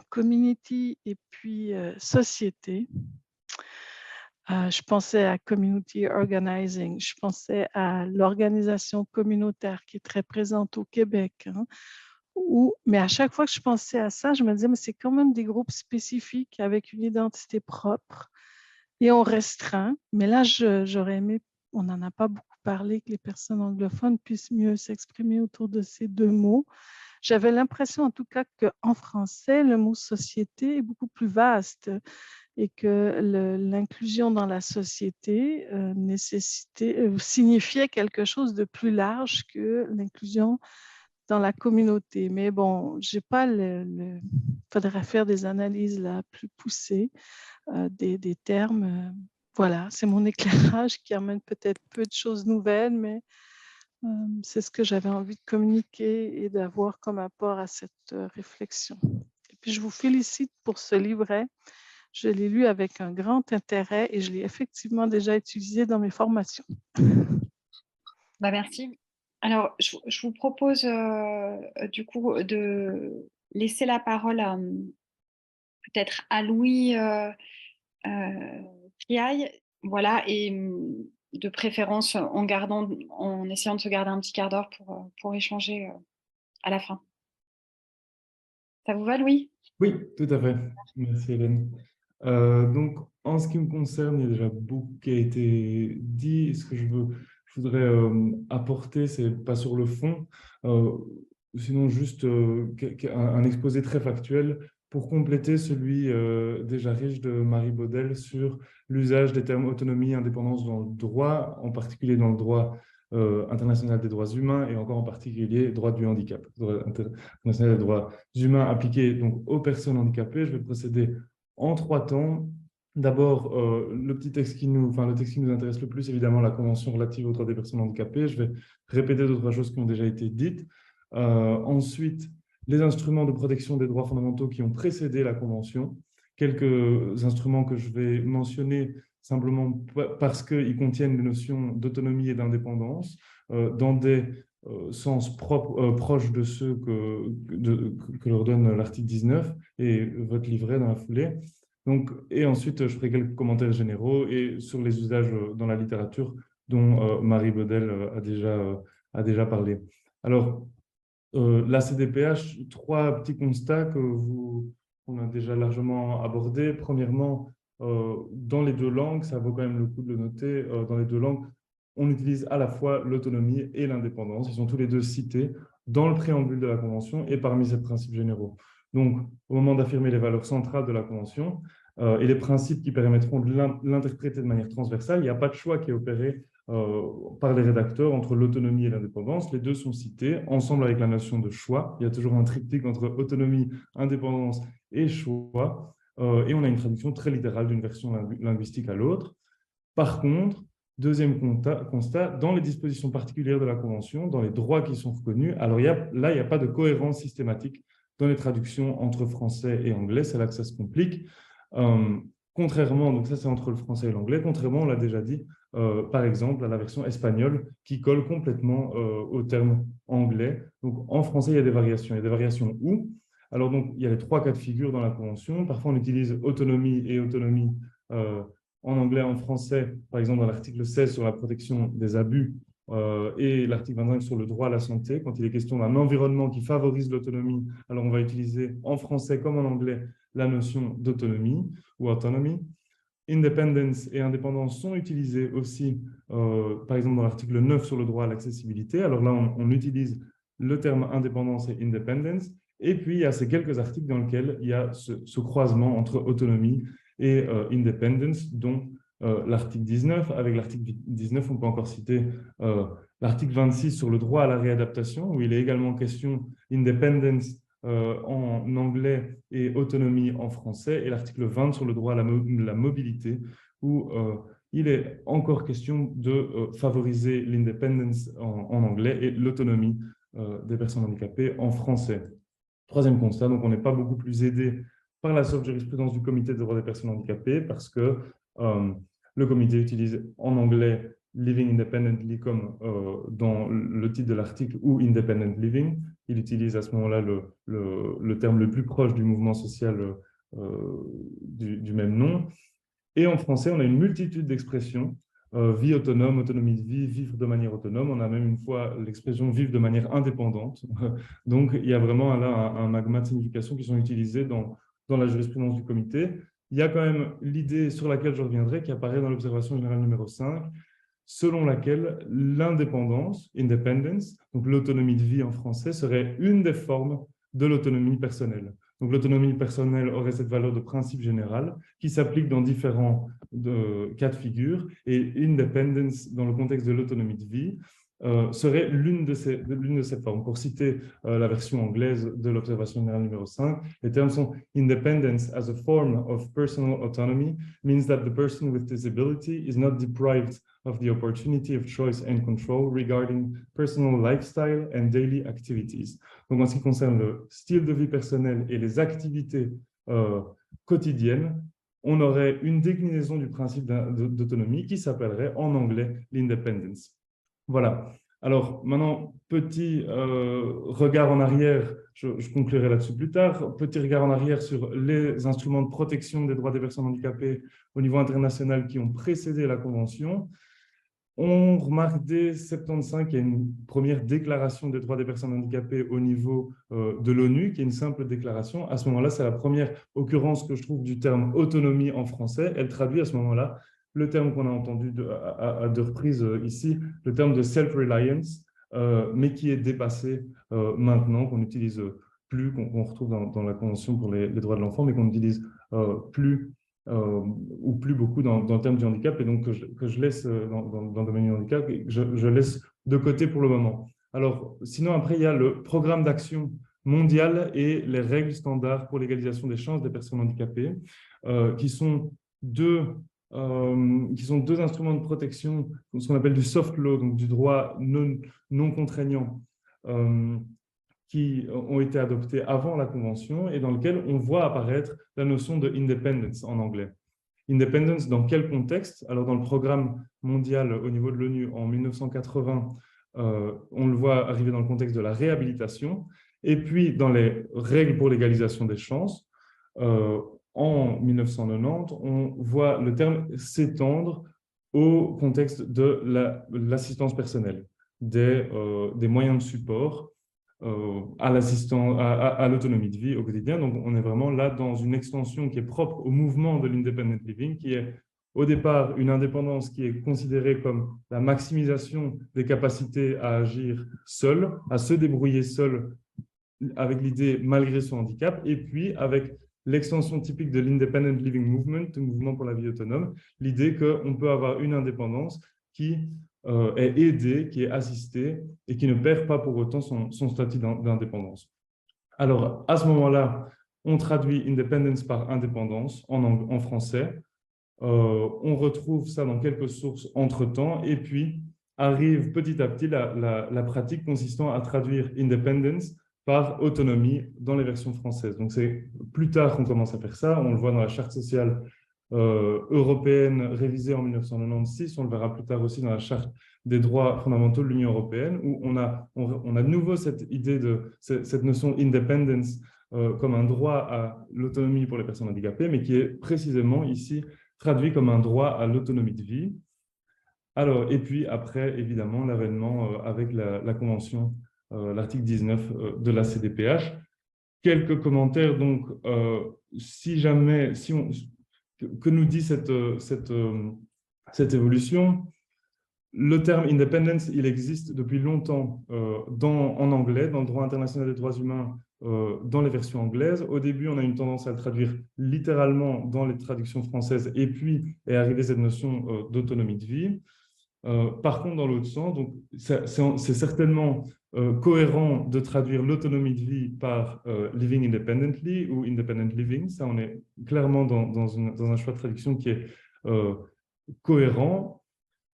community et puis société. Je pensais à community organizing, je pensais à l'organisation communautaire qui est très présente au Québec. Hein, mais à chaque fois que je pensais à ça, je me disais, mais c'est quand même des groupes spécifiques avec une identité propre et on restreint. Mais là, j'aurais aimé, on n'en a pas beaucoup parler, que les personnes anglophones puissent mieux s'exprimer autour de ces deux mots. J'avais l'impression en tout cas qu'en français, le mot société est beaucoup plus vaste et que l'inclusion dans la société signifiait quelque chose de plus large que l'inclusion dans la communauté. Mais bon, j'ai pas faudrait faire des analyses là plus poussées des termes. Voilà, c'est mon éclairage qui amène peut-être peu de choses nouvelles, mais c'est ce que j'avais envie de communiquer et d'avoir comme apport à cette réflexion. Et puis, je vous félicite pour ce livret. Je l'ai lu avec un grand intérêt et je l'ai effectivement déjà utilisé dans mes formations. Merci. Alors, je vous propose du coup de laisser la parole peut-être à Louis Triaille, voilà, et de préférence en essayant de se garder un petit quart d'heure pour échanger à la fin. Ça vous va, Louis? Oui, tout à fait. Merci, Hélène. Donc, en ce qui me concerne, il y a déjà beaucoup qui a été dit. Ce que je voudrais apporter, c'est pas sur le fond, sinon juste un exposé très factuel pour compléter celui déjà riche de Marie Baudel sur l'usage des termes autonomie et indépendance dans le droit, en particulier dans le droit international des droits humains et encore en particulier droit du handicap, droit international des droits humains appliqués donc aux personnes handicapées. Je vais procéder en 3 temps. D'abord, le texte qui nous intéresse le plus, évidemment, la Convention relative aux droits des personnes handicapées. Je vais répéter 2-3 choses qui ont déjà été dites. Ensuite, les instruments de protection des droits fondamentaux qui ont précédé la Convention. Quelques instruments que je vais mentionner simplement parce qu'ils contiennent les notions d'autonomie et d'indépendance dans des sens proches de ceux que leur donne l'article 19 et votre livret dans la foulée. Donc, et ensuite, je ferai quelques commentaires généraux et sur les usages dans la littérature dont Marie Baudel a déjà parlé. Alors, la CDPH, 3 petits constats qu'on a déjà largement abordés. Premièrement, dans les 2 langues, ça vaut quand même le coup de le noter, dans les 2 langues, on utilise à la fois l'autonomie et l'indépendance. Ils sont tous les 2 cités dans le préambule de la Convention et parmi ces principes généraux. Donc, au moment d'affirmer les valeurs centrales de la Convention et les principes qui permettront de l'interpréter de manière transversale, il n'y a pas de choix qui est opéré par les rédacteurs entre l'autonomie et l'indépendance. Les 2 sont cités, ensemble avec la notion de choix. Il y a toujours un triptyque entre autonomie, indépendance et choix. Et on a une traduction très littérale d'une version linguistique à l'autre. Par contre, deuxième constat, dans les dispositions particulières de la Convention, dans les droits qui sont reconnus, alors là, il n'y a pas de cohérence systématique dans les traductions entre français et anglais. C'est là que ça se complique. Contrairement, donc ça c'est entre le français et l'anglais, contrairement, on l'a déjà dit, par exemple, à la version espagnole qui colle complètement au terme anglais. Donc en français, il y a des variations. Il y a des variations où? Alors donc, il y a les 3 cas de figure dans la Convention. Parfois, on utilise autonomie et autonomie en anglais, en français, par exemple dans l'article 16 sur la protection des abus et l'article 25 sur le droit à la santé. Quand il est question d'un environnement qui favorise l'autonomie, alors on va utiliser en français comme en anglais la notion d'autonomie ou autonomy. Independence et indépendance sont utilisés aussi, par exemple, dans l'article 9 sur le droit à l'accessibilité. Alors là, on utilise le terme indépendance et independence. Et puis, il y a ces quelques articles dans lesquels il y a ce croisement entre autonomie et independence, dont l'article 19. Avec l'article 19, on peut encore citer l'article 26 sur le droit à la réadaptation, où il est également question independence en anglais et autonomie en français, et l'article 20 sur le droit à la mobilité, où il est encore question de favoriser l'independence en anglais et l'autonomie des personnes handicapées en français. Troisième constat, donc on n'est pas beaucoup plus aidé par la soft jurisprudence du Comité des droits des personnes handicapées parce que le comité utilise en anglais living independently comme dans le titre de l'article ou independent living. Il utilise à ce moment-là le terme le plus proche du mouvement social du même nom. Et en français, on a une multitude d'expressions. Vie autonome, autonomie de vie, vivre de manière autonome. On a même une fois l'expression vivre de manière indépendante. Donc, il y a vraiment là un magma de significations qui sont utilisées dans la jurisprudence du comité. Il y a quand même l'idée sur laquelle je reviendrai qui apparaît dans l'observation générale numéro 5 selon laquelle l'indépendance, independence, donc l'autonomie de vie en français, serait une des formes de l'autonomie personnelle. Donc l'autonomie personnelle aurait cette valeur de principe général qui s'applique dans différents cas de figure, et independence, dans le contexte de l'autonomie de vie, serait l'une de ces formes. Pour citer la version anglaise de l'observation générale numéro 5, les termes sont « Independence as a form of personal autonomy means that the person with disability is not deprived of the opportunity of choice and control regarding personal lifestyle and daily activities ». Donc, en ce qui concerne le style de vie personnel et les activités quotidiennes, on aurait une déclinaison du principe d'autonomie qui s'appellerait en anglais l'independence. Voilà. Alors, maintenant, petit regard en arrière, je conclurai là-dessus plus tard, petit regard en arrière sur les instruments de protection des droits des personnes handicapées au niveau international qui ont précédé la Convention. On remarque dès 1975 qu'il y a une première déclaration des droits des personnes handicapées au niveau de l'ONU, qui est une simple déclaration. À ce moment-là, c'est la première occurrence que je trouve du terme autonomie en français. Elle traduit à ce moment-là le terme qu'on a entendu à deux reprises ici, le terme de self-reliance, mais qui est dépassé maintenant, qu'on n'utilise plus, qu'on retrouve dans la Convention pour les droits de l'enfant, mais qu'on n'utilise plus ou plus beaucoup dans le terme du handicap, et donc que je laisse dans le domaine du handicap, je laisse de côté pour le moment. Alors, sinon, après, il y a le programme d'action mondial et les règles standards pour l'égalisation des chances des personnes handicapées, qui sont deux instruments de protection, ce qu'on appelle du soft law, donc du droit non contraignant, qui ont été adoptés avant la Convention et dans lequel on voit apparaître la notion de independence en anglais. Independence dans quel contexte? Alors, dans le programme mondial au niveau de l'ONU en 1980, on le voit arriver dans le contexte de la réhabilitation, et puis dans les règles pour l'égalisation des chances, en 1990, on voit le terme s'étendre au contexte de l'assistance personnelle, des moyens de support à l'autonomie de vie au quotidien. Donc, on est vraiment là dans une extension qui est propre au mouvement de l'independent living, qui est au départ une indépendance qui est considérée comme la maximisation des capacités à agir seul, à se débrouiller seul avec l'idée malgré son handicap, et puis avec l'extension typique de l'independent living movement, le mouvement pour la vie autonome, l'idée qu'on peut avoir une indépendance qui est aidée, qui est assistée et qui ne perd pas pour autant son statut d'indépendance. Alors, à ce moment-là, on traduit independence par indépendance en français. On retrouve ça dans quelques sources entre-temps, et puis arrive petit à petit la pratique consistant à traduire independence par autonomie dans les versions françaises. Donc, c'est plus tard qu'on commence à faire ça. On le voit dans la Charte sociale européenne révisée en 1996. On le verra plus tard aussi dans la Charte des droits fondamentaux de l'Union européenne, où on a de nouveau cette idée cette notion independence comme un droit à l'autonomie pour les personnes handicapées, mais qui est précisément ici traduit comme un droit à l'autonomie de vie. Alors, et puis après, évidemment, l'avènement avec la Convention, l'article 19 de la CDPH. Quelques commentaires, donc, que nous dit cette évolution? Le terme independence, il existe depuis longtemps en anglais, dans le droit international des droits humains, dans les versions anglaises. Au début, on a une tendance à le traduire littéralement dans les traductions françaises, et puis est arrivée cette notion d'autonomie de vie. Par contre, dans l'autre sens, donc c'est certainement cohérent de traduire l'autonomie de vie par living independently ou independent living. Ça, on est clairement dans un choix de traduction qui est cohérent.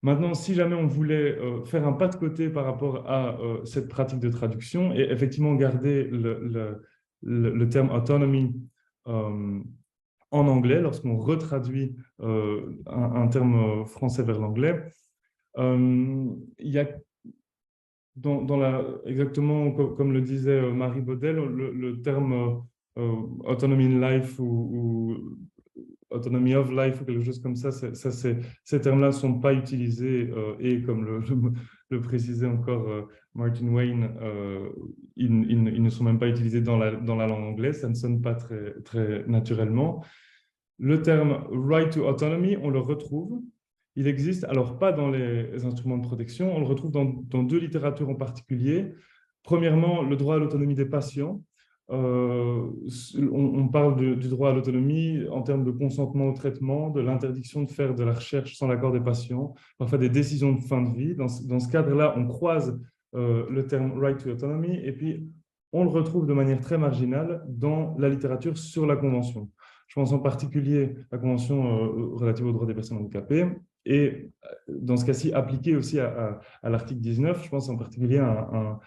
Maintenant, si jamais on voulait faire un pas de côté par rapport à cette pratique de traduction et effectivement garder le terme autonomy en anglais, lorsqu'on retraduit un terme français vers l'anglais, il y a exactement comme le disait Marie Baudel, le terme autonomy in life ou autonomy of life ou quelque chose comme ça, ces termes-là ne sont pas utilisés et comme le précisait encore Martin Wayne, ils ne sont même pas utilisés dans la langue anglaise, ça ne sonne pas très naturellement. Le terme right to autonomy, on le retrouve. Il existe, alors pas dans les instruments de protection, on le retrouve dans deux littératures en particulier. Premièrement, le droit à l'autonomie des patients. On parle du droit à l'autonomie en termes de consentement au traitement, de l'interdiction de faire de la recherche sans l'accord des patients, parfois des décisions de fin de vie. Dans ce cadre-là, on croise le terme « right to autonomy » et puis on le retrouve de manière très marginale dans la littérature sur la Convention. Je pense en particulier à la Convention relative aux droits des personnes handicapées et dans ce cas-ci appliquée aussi à l'article 19. Je pense en particulier à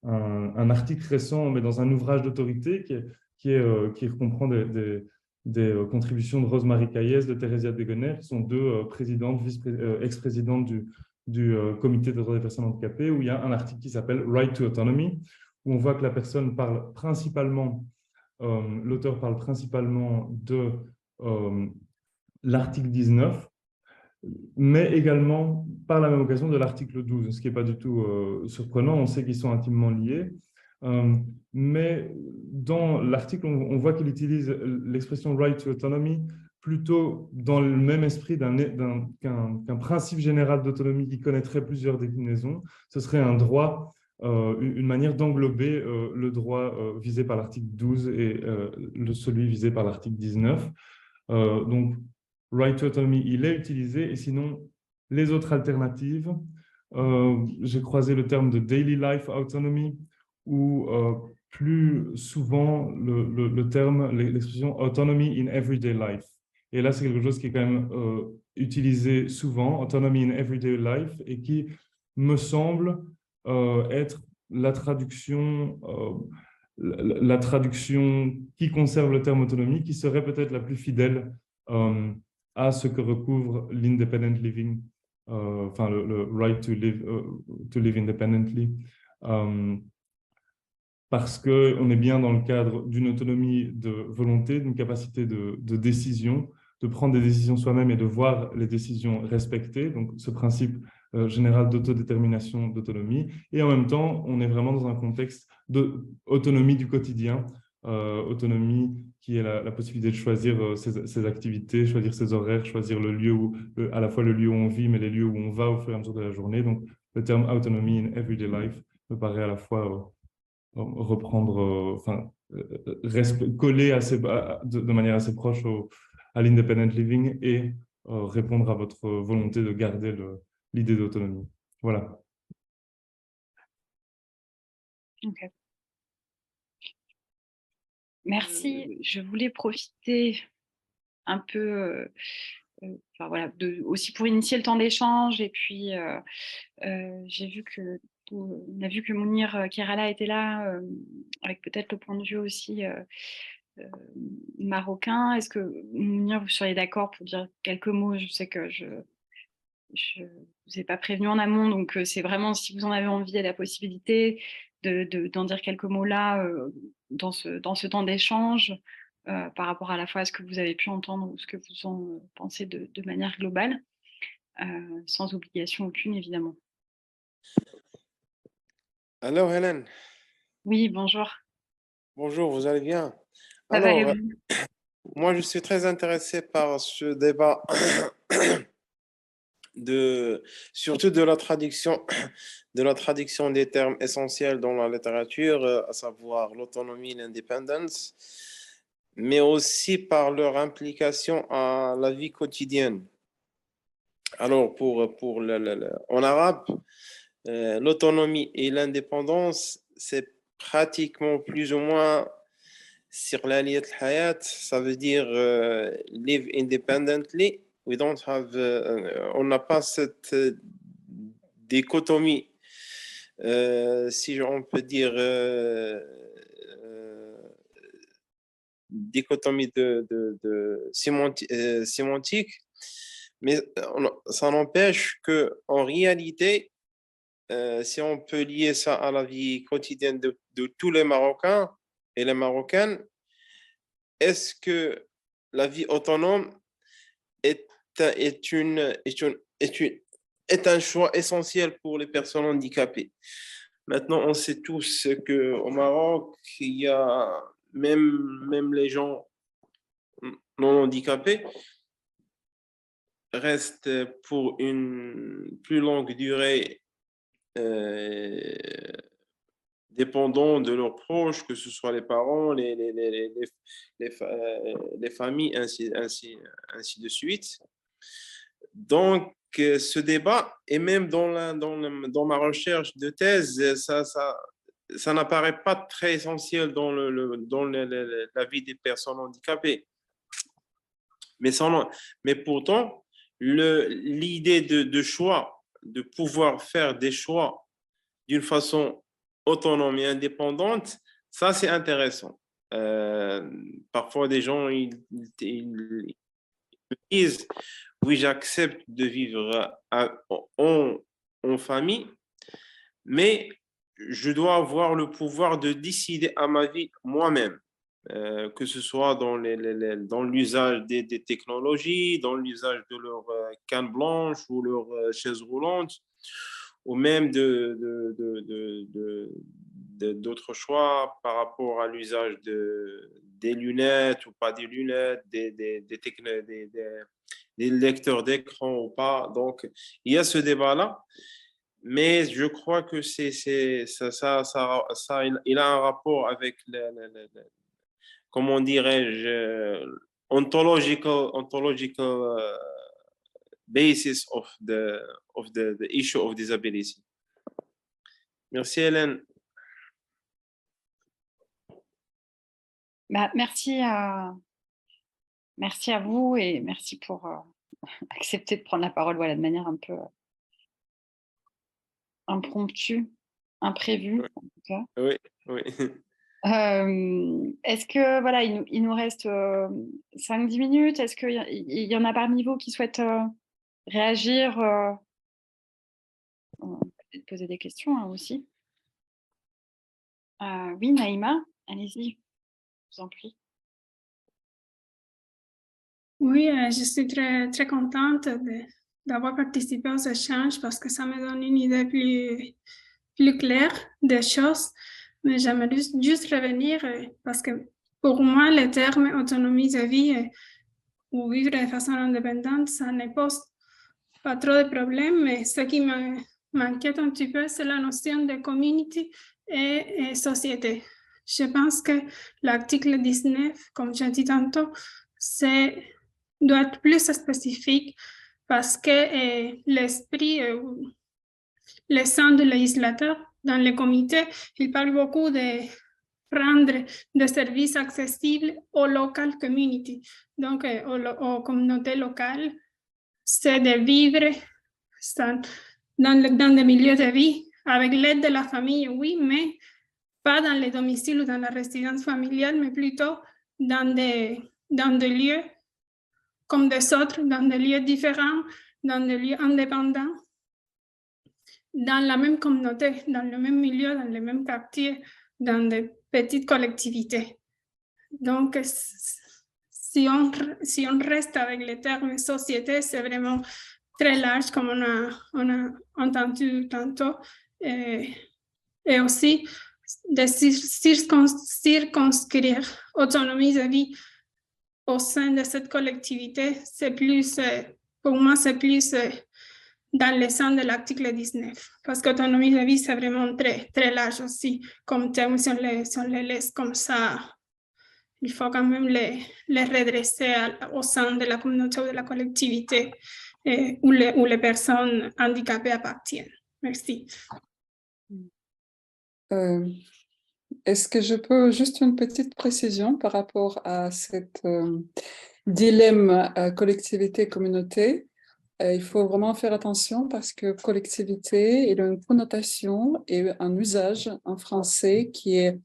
un article récent, mais dans un ouvrage d'autorité qui comprend des contributions de Rosemary Caillès, de Thérésia Degonner, qui sont deux présidentes, ex-présidentes du comité des droits des personnes handicapées, où il y a un article qui s'appelle « Right to Autonomy », où on voit que la personne parle principalement, l'auteur parle principalement de l'article 19, mais également par la même occasion de l'article 12, ce qui n'est pas du tout surprenant, on sait qu'ils sont intimement liés. Mais dans l'article, on voit qu'il utilise l'expression « right to autonomy » plutôt dans le même esprit qu'un principe général d'autonomie qui connaîtrait plusieurs déclinaisons. Ce serait un droit, une manière d'englober le droit visé par l'article 12 et celui visé par l'article 19. Donc, right to autonomy, il est utilisé, et sinon, les autres alternatives, j'ai croisé le terme de daily life autonomy, ou plus souvent le terme, l'expression autonomy in everyday life. Et là, c'est quelque chose qui est quand même utilisé souvent, autonomy in everyday life, et qui me semble être la traduction qui conserve le terme autonomie, qui serait peut-être la plus fidèle à ce que recouvre l'independent living, enfin le right to live independently, parce qu'on est bien dans le cadre d'une autonomie de volonté, d'une capacité de décision, de prendre des décisions soi-même et de voir les décisions respectées, donc ce principe général d'autodétermination, d'autonomie, et en même temps, on est vraiment dans un contexte d'autonomie du quotidien, autonomie qui est la possibilité de choisir ses activités, choisir ses horaires, choisir le lieu à la fois le lieu où on vit, mais les lieux où on va au fur et à mesure de la journée. Donc, le terme autonomy in everyday life me paraît à la fois reprendre, coller de manière assez proche à l'independent living et répondre à votre volonté de garder l'idée d'autonomie. Voilà. Ok. Merci. Je voulais profiter un peu, enfin, voilà, aussi pour initier le temps d'échange. Et puis, j'ai vu que on a vu que Mounir Kerala était là, avec peut-être le point de vue aussi marocain. Est-ce que Mounir, vous seriez d'accord pour dire quelques mots? Je sais que je vous ai pas prévenu en amont, donc c'est vraiment si vous en avez envie et la possibilité d'en dire quelques mots là dans ce temps d'échange par rapport à la fois à ce que vous avez pu entendre ou ce que vous en pensez de manière globale, sans obligation aucune évidemment. Allô Hélène. Oui, bonjour. Bonjour, vous allez bien? Ça va et Alors, vous? moi je suis très intéressé par ce débat surtout de la traduction des termes essentiels dans la littérature, à savoir l'autonomie, l'indépendance, mais aussi par leur implication à la vie quotidienne. Alors, en arabe, l'autonomie et l'indépendance, c'est pratiquement plus ou moins sur la ligne de hayat, ça veut dire live independently. We don't have, on n'a pas cette dichotomie, si on peut dire, dichotomie sémantique, mais ça n'empêche qu'en réalité, si on peut lier ça à la vie quotidienne de tous les Marocains et les Marocaines, est-ce que la vie autonome est un choix essentiel pour les personnes handicapées? Maintenant, on sait tous qu'au Maroc, il y a même les gens non handicapés reste pour une plus longue durée dépendant de leurs proches, que ce soit les parents, les familles, ainsi de suite. Donc, ce débat, et même dans ma recherche de thèse, ça n'apparaît pas très essentiel dans la vie des personnes handicapées. Mais pourtant, l'idée de choix, de pouvoir faire des choix d'une façon autonome et indépendante, ça c'est intéressant. Parfois, des gens ils disent, oui, j'accepte de vivre en famille, mais je dois avoir le pouvoir de décider à ma vie moi-même. Que ce soit dans l'usage des technologies, dans l'usage de leur canne blanche ou leur chaise roulante, ou même d'autres choix par rapport à l'usage des lunettes ou pas des lunettes, des lecteurs d'écran ou pas. Donc, il y a ce débat-là. Mais je crois que il a un rapport avec comment dirais-je, ontological basis of the issue of disability. Merci Hélène. Bah, merci à vous et merci pour accepter de prendre la parole, voilà, de manière un peu impromptue, imprévue en tout cas. Oui, oui. Est-ce que, voilà, il nous reste 5-10 minutes. Est-ce qu'il y en a parmi vous qui souhaitent réagir, peut-être poser des questions hein, aussi. Oui, Naïma, allez-y, je vous en prie. Oui, je suis très, très contente d'avoir participé aux échanges parce que ça me donne une idée plus claire des choses. Mais j'aimerais juste revenir parce que pour moi, le terme autonomie de vie ou vivre de façon indépendante, ça ne pose pas trop de problèmes. Mais ce qui m'inquiète un petit peu, c'est la notion de community et société. Je pense que l'article 19, comme j'ai dit tantôt, doit être plus spécifique parce que l'esprit, le sens du législateur dans les comités, il parle beaucoup de rendre des services accessibles aux local community, donc aux communautés locales, c'est de vivre dans des milieux de vie avec l'aide de la famille, oui, mais pas dans les domiciles ou dans la résidence familiale, mais plutôt dans des lieux comme des autres, dans des lieux différents, dans des lieux indépendants, dans la même communauté, dans le même milieu, dans le même quartier, dans des petites collectivités. Donc, si on reste avec le terme société, c'est vraiment très large, comme on a entendu tantôt, et aussi de circonscrire autonomie de vie au sein de cette collectivité, c'est plus, pour moi, c'est plus dans le sens de l'article 19, parce qu'autonomie de vie, c'est vraiment très, très large aussi, comme terme, si on les laisse comme ça, il faut quand même les redresser au sein de la communauté ou de la collectivité où les personnes handicapées appartiennent. Merci. Est-ce que je peux juste une petite précision par rapport à cet dilemme collectivité-communauté? Il faut vraiment faire attention parce que collectivité, il a une connotation et un usage en français qui est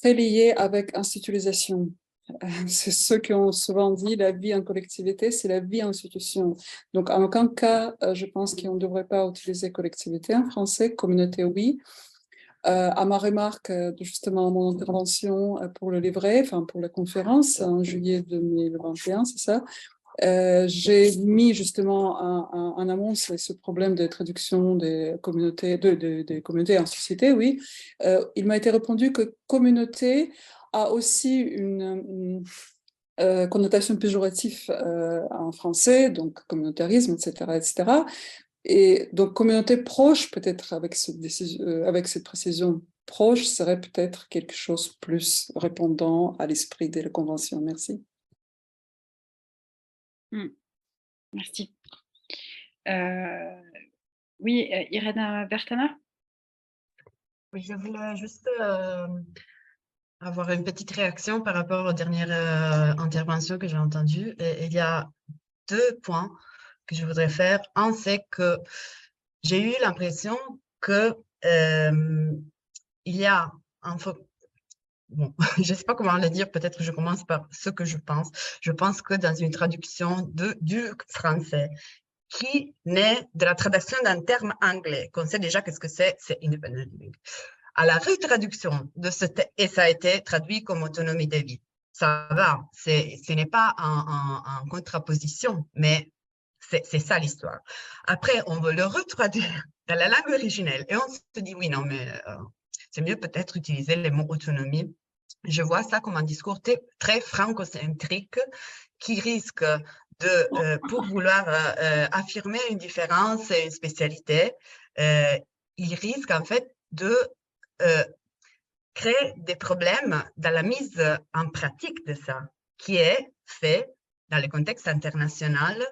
très lié avec institutionnalisation. C'est ceux qui ont souvent dit la vie en collectivité, c'est la vie en institution. Donc, en aucun cas, je pense qu'on ne devrait pas utiliser collectivité en français, communauté, oui. À ma remarque, justement, mon intervention pour le livret, enfin pour la conférence en juillet 2021, c'est ça, j'ai mis justement en amont ce problème de traduction des communautés, des communautés en société, oui. Il m'a été répondu que communauté a aussi connotation péjorative en français, donc communautarisme, etc., etc. Et donc, communauté proche, peut-être avec cette précision proche, serait peut-être quelque chose plus répondant à l'esprit de la Convention. Merci. Merci. Oui, Irène Bertana? Oui, je voulais juste avoir une petite réaction par rapport aux dernières interventions que j'ai entendues. Et il y a 2 points que je voudrais faire. Un, c'est que j'ai eu l'impression que il y a bon, je ne sais pas comment le dire, peut-être que je commence par ce que je pense. Je pense que dans une traduction du français, qui naît de la traduction d'un terme anglais, qu'on sait déjà qu'est-ce que c'est independent living, à la retraduction de ce terme, et ça a été traduit comme autonomie de vie. Ça va, ce n'est pas en contraposition, mais c'est ça l'histoire. Après, on veut le retraduire dans la langue originelle et on se dit, oui, non, mais c'est mieux peut-être utiliser les mots autonomie. Je vois ça comme un discours très francocentrique qui risque pour vouloir affirmer une différence et une spécialité, il risque en fait de créer des problèmes dans la mise en pratique de ça, qui est fait dans le contexte international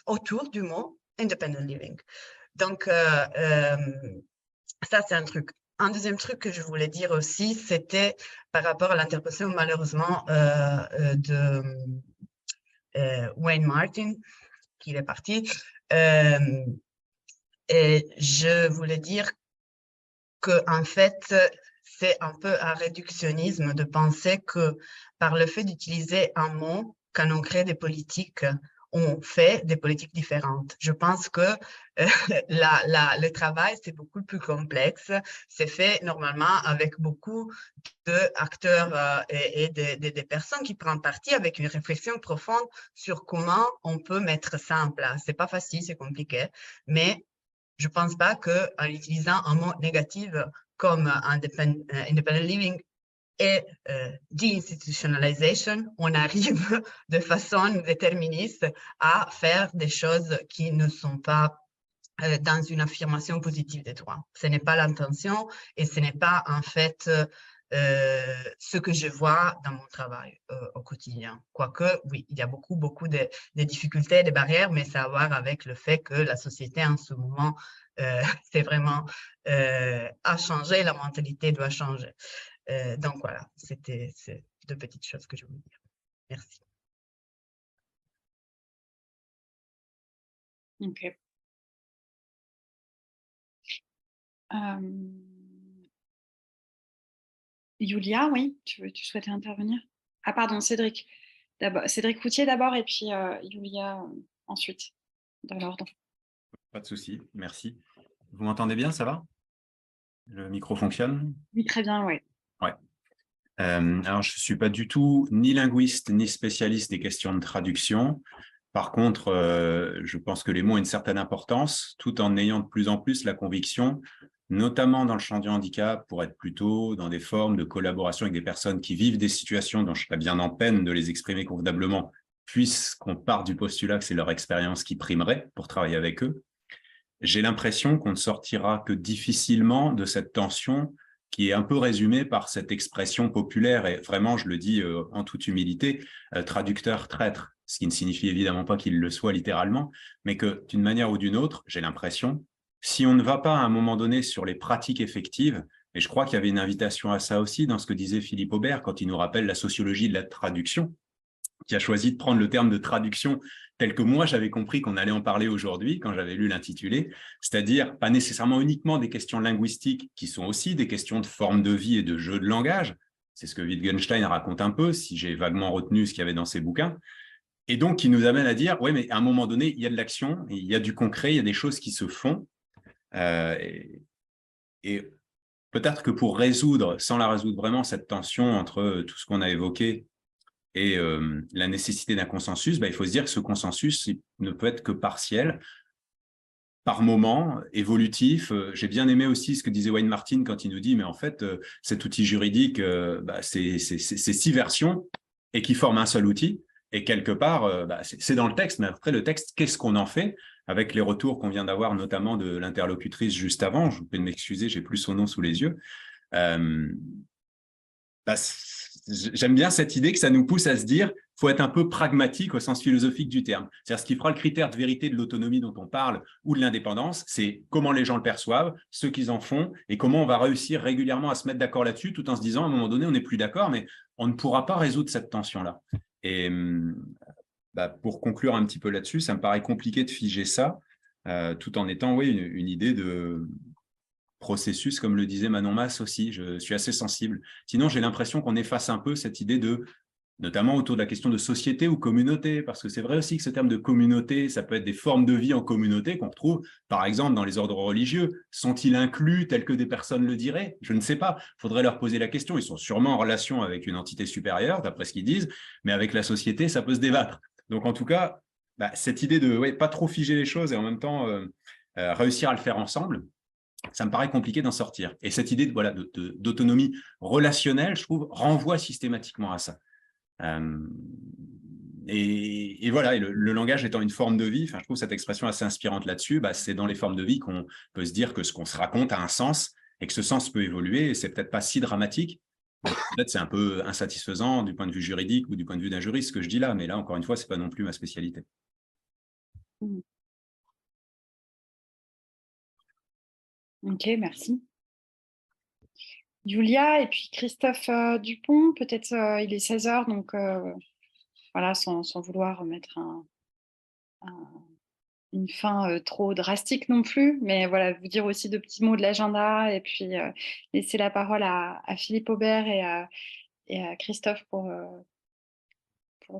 autour du mot independent living. Donc, ça, c'est un truc. Un deuxième truc que je voulais dire aussi, c'était par rapport à l'interprétation, malheureusement, de Wayne Martin, qui est parti. Et je voulais dire que, en fait, c'est un peu un réductionnisme de penser que par le fait d'utiliser un mot, quand on crée des politiques, on fait des politiques différentes. Je pense que le travail, c'est beaucoup plus complexe. C'est fait normalement avec beaucoup d'acteurs et des personnes qui prennent parti avec une réflexion profonde sur comment on peut mettre ça en place. C'est pas facile, c'est compliqué, mais je pense pas qu'en utilisant un mot négatif comme independent living et deinstitutionalisation, on arrive de façon déterministe à faire des choses qui ne sont pas dans une affirmation positive des droits. Ce n'est pas l'intention et ce n'est pas en fait ce que je vois dans mon travail au quotidien. Quoique, oui, il y a beaucoup de difficultés, des barrières, mais ça a à voir avec le fait que la société en ce moment, c'est vraiment a changé, la mentalité doit changer. Donc voilà, c'est 2 petites choses que je voulais dire. Merci. Ok. Yulia, oui, tu souhaitais intervenir? Ah pardon, Cédric. Cédric Routier d'abord et puis Yulia ensuite, dans l'ordre. Pas de souci, merci. Vous m'entendez bien, ça va? Le micro fonctionne? Oui, très bien, oui. Ouais. Alors, je ne suis pas du tout ni linguiste ni spécialiste des questions de traduction. Par contre, je pense que les mots ont une certaine importance, tout en ayant de plus en plus la conviction, notamment dans le champ du handicap, pour être plutôt dans des formes de collaboration avec des personnes qui vivent des situations dont je serais bien en peine de les exprimer convenablement, puisqu'on part du postulat que c'est leur expérience qui primerait pour travailler avec eux. J'ai l'impression qu'on ne sortira que difficilement de cette tension qui est un peu résumée par cette expression populaire, et vraiment, je le dis en toute humilité, traducteur traître, ce qui ne signifie évidemment pas qu'il le soit littéralement, mais que d'une manière ou d'une autre, j'ai l'impression, si on ne va pas à un moment donné sur les pratiques effectives, et je crois qu'il y avait une invitation à ça aussi dans ce que disait Philippe Aubert quand il nous rappelle la sociologie de la traduction, qui a choisi de prendre le terme de traduction tel que moi j'avais compris qu'on allait en parler aujourd'hui quand j'avais lu l'intitulé, c'est-à-dire pas nécessairement uniquement des questions linguistiques qui sont aussi des questions de forme de vie et de jeu de langage, c'est ce que Wittgenstein raconte un peu, si j'ai vaguement retenu ce qu'il y avait dans ses bouquins, et donc qui nous amène à dire, oui, mais à un moment donné, il y a de l'action, il y a du concret, il y a des choses qui se font, et peut-être que pour résoudre, sans la résoudre vraiment, cette tension entre tout ce qu'on a évoqué et la nécessité d'un consensus, il faut se dire que ce consensus ne peut être que partiel. par moment, évolutif. J'ai bien aimé aussi ce que disait Wayne Martin quand il nous dit, mais en fait, cet outil juridique, c'est 6 versions et qui forment un seul outil. Et quelque part, c'est dans le texte, mais après le texte, qu'est-ce qu'on en fait? Avec les retours qu'on vient d'avoir, notamment de l'interlocutrice juste avant, je vous prie de m'excuser, j'ai plus son nom sous les yeux. J'aime bien cette idée que ça nous pousse à se dire il faut être un peu pragmatique au sens philosophique du terme. C'est-à-dire ce qui fera le critère de vérité de l'autonomie dont on parle ou de l'indépendance, c'est comment les gens le perçoivent, ce qu'ils en font et comment on va réussir régulièrement à se mettre d'accord là-dessus tout en se disant à un moment donné on n'est plus d'accord mais on ne pourra pas résoudre cette tension-là. Et pour conclure un petit peu là-dessus, ça me paraît compliqué de figer ça tout en étant une idée de processus, comme le disait Manon Mas aussi, je suis assez sensible. Sinon, j'ai l'impression qu'on efface un peu cette idée de, notamment autour de la question de société ou communauté, parce que c'est vrai aussi que ce terme de communauté, ça peut être des formes de vie en communauté qu'on retrouve, par exemple, dans les ordres religieux. Sont-ils inclus tels que des personnes le diraient? Je ne sais pas. Il faudrait leur poser la question. Ils sont sûrement en relation avec une entité supérieure, d'après ce qu'ils disent, mais avec la société, ça peut se débattre. Donc, en tout cas, cette idée de pas trop figer les choses et en même temps réussir à le faire ensemble, ça me paraît compliqué d'en sortir. Et cette idée d'autonomie relationnelle, je trouve, renvoie systématiquement à ça. Et voilà, et le langage étant une forme de vie, je trouve cette expression assez inspirante là-dessus, c'est dans les formes de vie qu'on peut se dire que ce qu'on se raconte a un sens et que ce sens peut évoluer, et c'est peut-être pas si dramatique. Peut-être c'est un peu insatisfaisant du point de vue juridique ou du point de vue d'un juriste, ce que je dis là, mais là, encore une fois, c'est pas non plus ma spécialité. Ok, merci. Julia et puis Christophe Dupont, peut-être il est 16h, donc voilà, sans vouloir mettre une fin trop drastique non plus, mais voilà, vous dire aussi 2 petits mots de l'agenda et puis laisser la parole à Philippe Aubert et à Christophe pour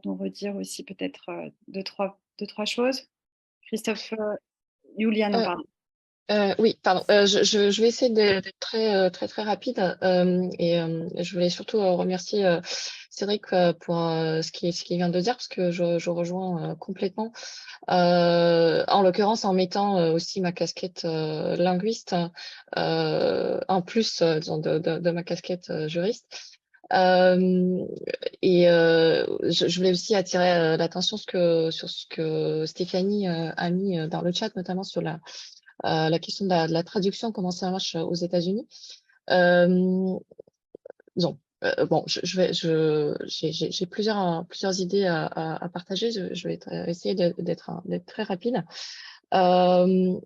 nous redire aussi peut-être deux, trois choses. Christophe, Julia, non, pardon. Oui, pardon. Je vais essayer d'être très rapide. Je voulais surtout remercier Cédric pour ce qu'il vient de dire, parce que je rejoins complètement. En l'occurrence, en mettant aussi ma casquette linguiste, en plus de ma casquette juriste. Je voulais aussi attirer l'attention sur ce que Stéphanie a mis dans le chat, notamment sur la question de la traduction, comment ça marche aux États-Unis. J'ai plusieurs idées à partager. Je vais essayer d'être très rapide. Je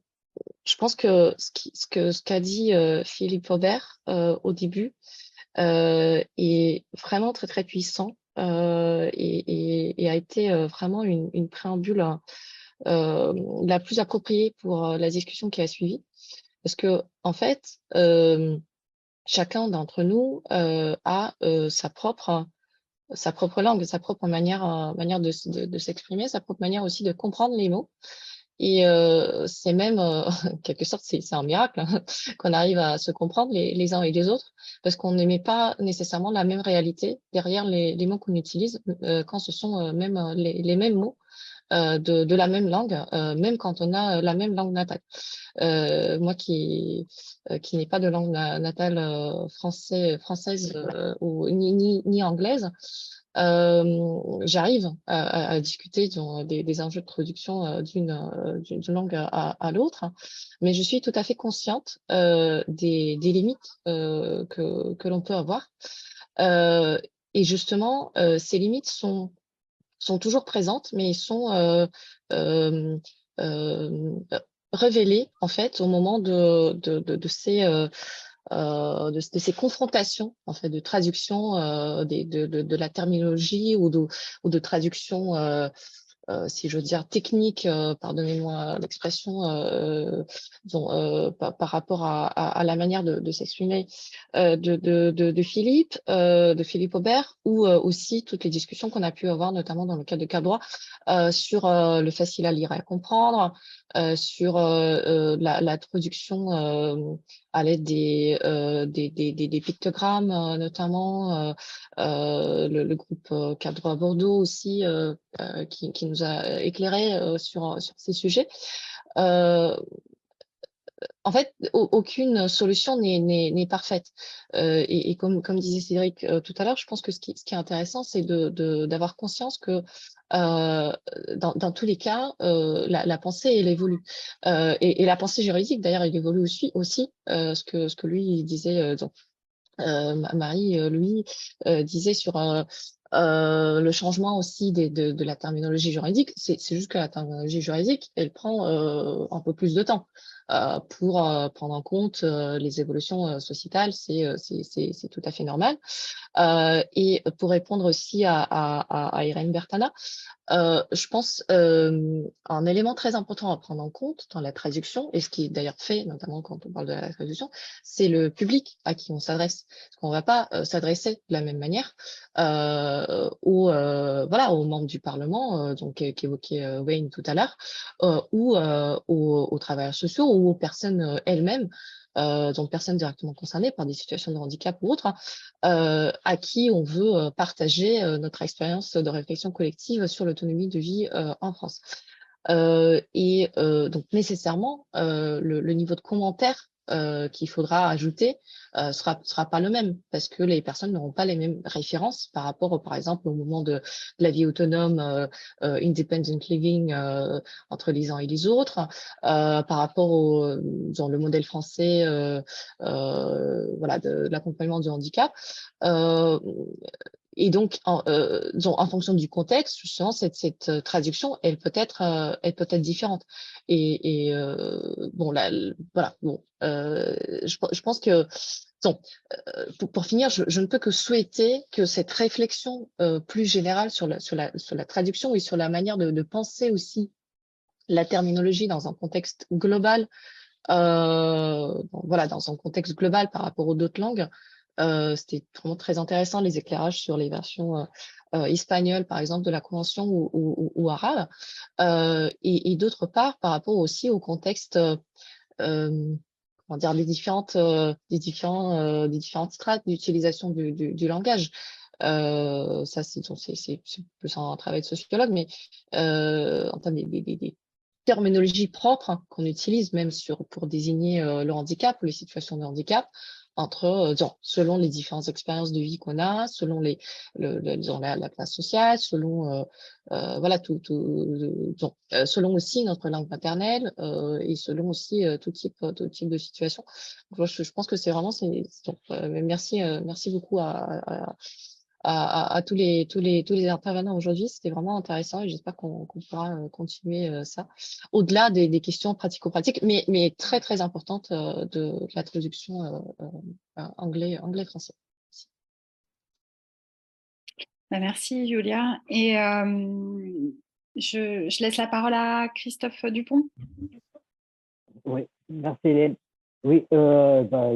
pense que ce qu'a dit Philippe Aubert au début est vraiment très puissant et a été vraiment une préambule la plus appropriée pour la discussion qui a suivi. Parce que, en fait, chacun d'entre nous a sa propre langue, sa propre manière de s'exprimer, sa propre manière aussi de comprendre les mots. Et c'est même, en quelque sorte, c'est un miracle hein, qu'on arrive à se comprendre les uns et les autres, parce qu'on n'émet pas nécessairement la même réalité derrière les mots qu'on utilise, quand ce sont même les mêmes mots. De la même langue, même quand on a la même langue natale. Moi qui n'ai pas de langue natale française ou ni anglaise, j'arrive à discuter des enjeux de traduction d'une langue à l'autre, mais je suis tout à fait consciente des limites que l'on peut avoir. Et justement, ces limites sont toujours présentes, mais sont révélées en fait au moment de ces confrontations en fait de traduction de la terminologie ou de traduction si je veux dire technique, pardonnez-moi l'expression, par rapport à la manière de s'exprimer de Philippe Aubert, ou aussi toutes les discussions qu'on a pu avoir, notamment dans le cadre de Cap Droit, sur le facile à lire et à comprendre, sur la traduction à l'aide des pictogrammes, notamment le groupe Cap Droit Bordeaux aussi, qui nous a éclairé sur ces sujets. en fait, aucune solution n'est parfaite. Et comme disait Cédric tout à l'heure, je pense que ce qui est intéressant, c'est d'avoir conscience que dans tous les cas, la pensée, elle évolue. Et la pensée juridique, d'ailleurs, elle évolue aussi ce que lui disait. Marie-Louis disait sur le changement aussi de la terminologie juridique. C'est juste que la terminologie juridique, elle prend un peu plus de temps pour prendre en compte les évolutions sociétales. C'est tout à fait normal. Et pour répondre aussi à Irène Bertana, je pense un élément très important à prendre en compte dans la traduction, et ce qui est d'ailleurs fait, notamment quand on parle de la traduction, c'est le public à qui on s'adresse. On ne va pas s'adresser de la même manière aux membres du Parlement, qu'évoquait Wayne tout à l'heure, ou aux travailleurs sociaux ou aux personnes elles-mêmes, donc personnes directement concernées par des situations de handicap ou autres, à qui on veut partager notre expérience de réflexion collective sur l'autonomie de vie en France. Donc nécessairement, le niveau de commentaire qu'il faudra ajouter sera pas le même, parce que les personnes n'auront pas les mêmes références par rapport, par exemple, au moment de la vie autonome, independent living entre les uns et les autres, par rapport dans le modèle français de l'accompagnement du handicap. Et donc, en fonction du contexte, justement, cette traduction, elle peut être différente. Et je pense que, pour finir, je ne peux que souhaiter que cette réflexion plus générale sur la traduction et sur la manière de penser aussi la terminologie dans un contexte global, dans un contexte global par rapport aux d'autres langues. C'était vraiment très intéressant, les éclairages sur les versions espagnoles, par exemple, de la Convention ou arabe. Et d'autre part, par rapport aussi au contexte, des différentes strates d'utilisation du langage. Ça, c'est plus un travail de sociologue, mais en termes des terminologies propres qu'on utilise même pour désigner le handicap ou les situations de handicap, selon les différentes expériences de vie qu'on a, selon la classe sociale, selon selon aussi notre langue maternelle et selon aussi tout type de situation. Donc, je pense que c'est vraiment merci beaucoup à tous les intervenants aujourd'hui. C'était vraiment intéressant et j'espère qu'on pourra continuer ça au-delà des questions pratico-pratiques, mais très très importantes de la traduction anglais-français. Merci Julia. Et je laisse la parole à Christophe Dupont. Oui, merci Hélène. Oui,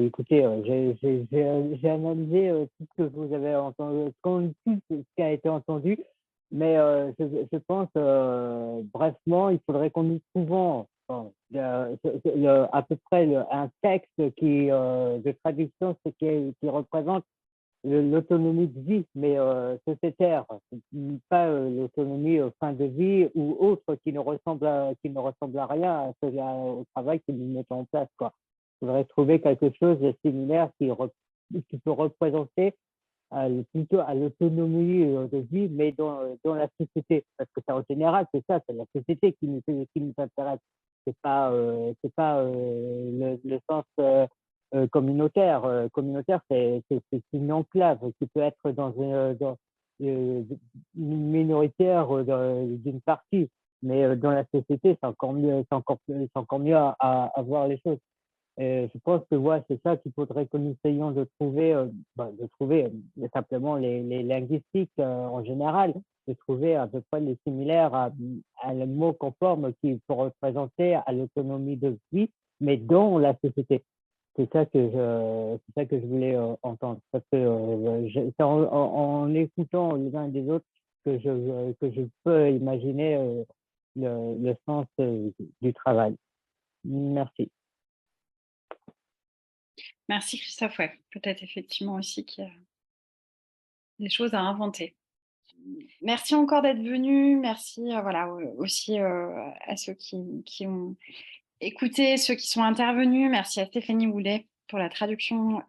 écoutez, j'ai analysé tout ce que vous avez entendu, tout ce qui a été entendu, mais je pense, brefement, il faudrait que nous trouvions à peu près un texte de traduction qui représente l'autonomie de vie, mais sociétaire, pas l'autonomie fin de vie ou autre qui ne ressemble à rien au travail que nous mettons en place, quoi. Il faudrait trouver quelque chose de similaire qui peut représenter plutôt à l'autonomie de vie, mais dans la société. Parce que ça, en général, c'est ça, c'est la société qui nous intéresse. C'est pas le sens communautaire. Communautaire, c'est une enclave qui peut être dans une minoritaire d'une partie. Mais dans la société, c'est encore mieux à voir les choses. Je pense que c'est ça qu'il faudrait que nous essayions de trouver simplement les linguistiques en général, de trouver à peu près les similaires à le mot conforme qui peut représenter à l'autonomie de vie, mais dans la société. C'est ça que je voulais entendre. Parce que c'est en écoutant les uns des autres que je peux imaginer le sens du travail. Merci. Merci Christophe. Ouais, peut-être effectivement aussi qu'il y a des choses à inventer. Merci encore d'être venu. Merci aussi à ceux qui ont écouté ceux qui sont intervenus. Merci à Stéphanie Boulet pour la traduction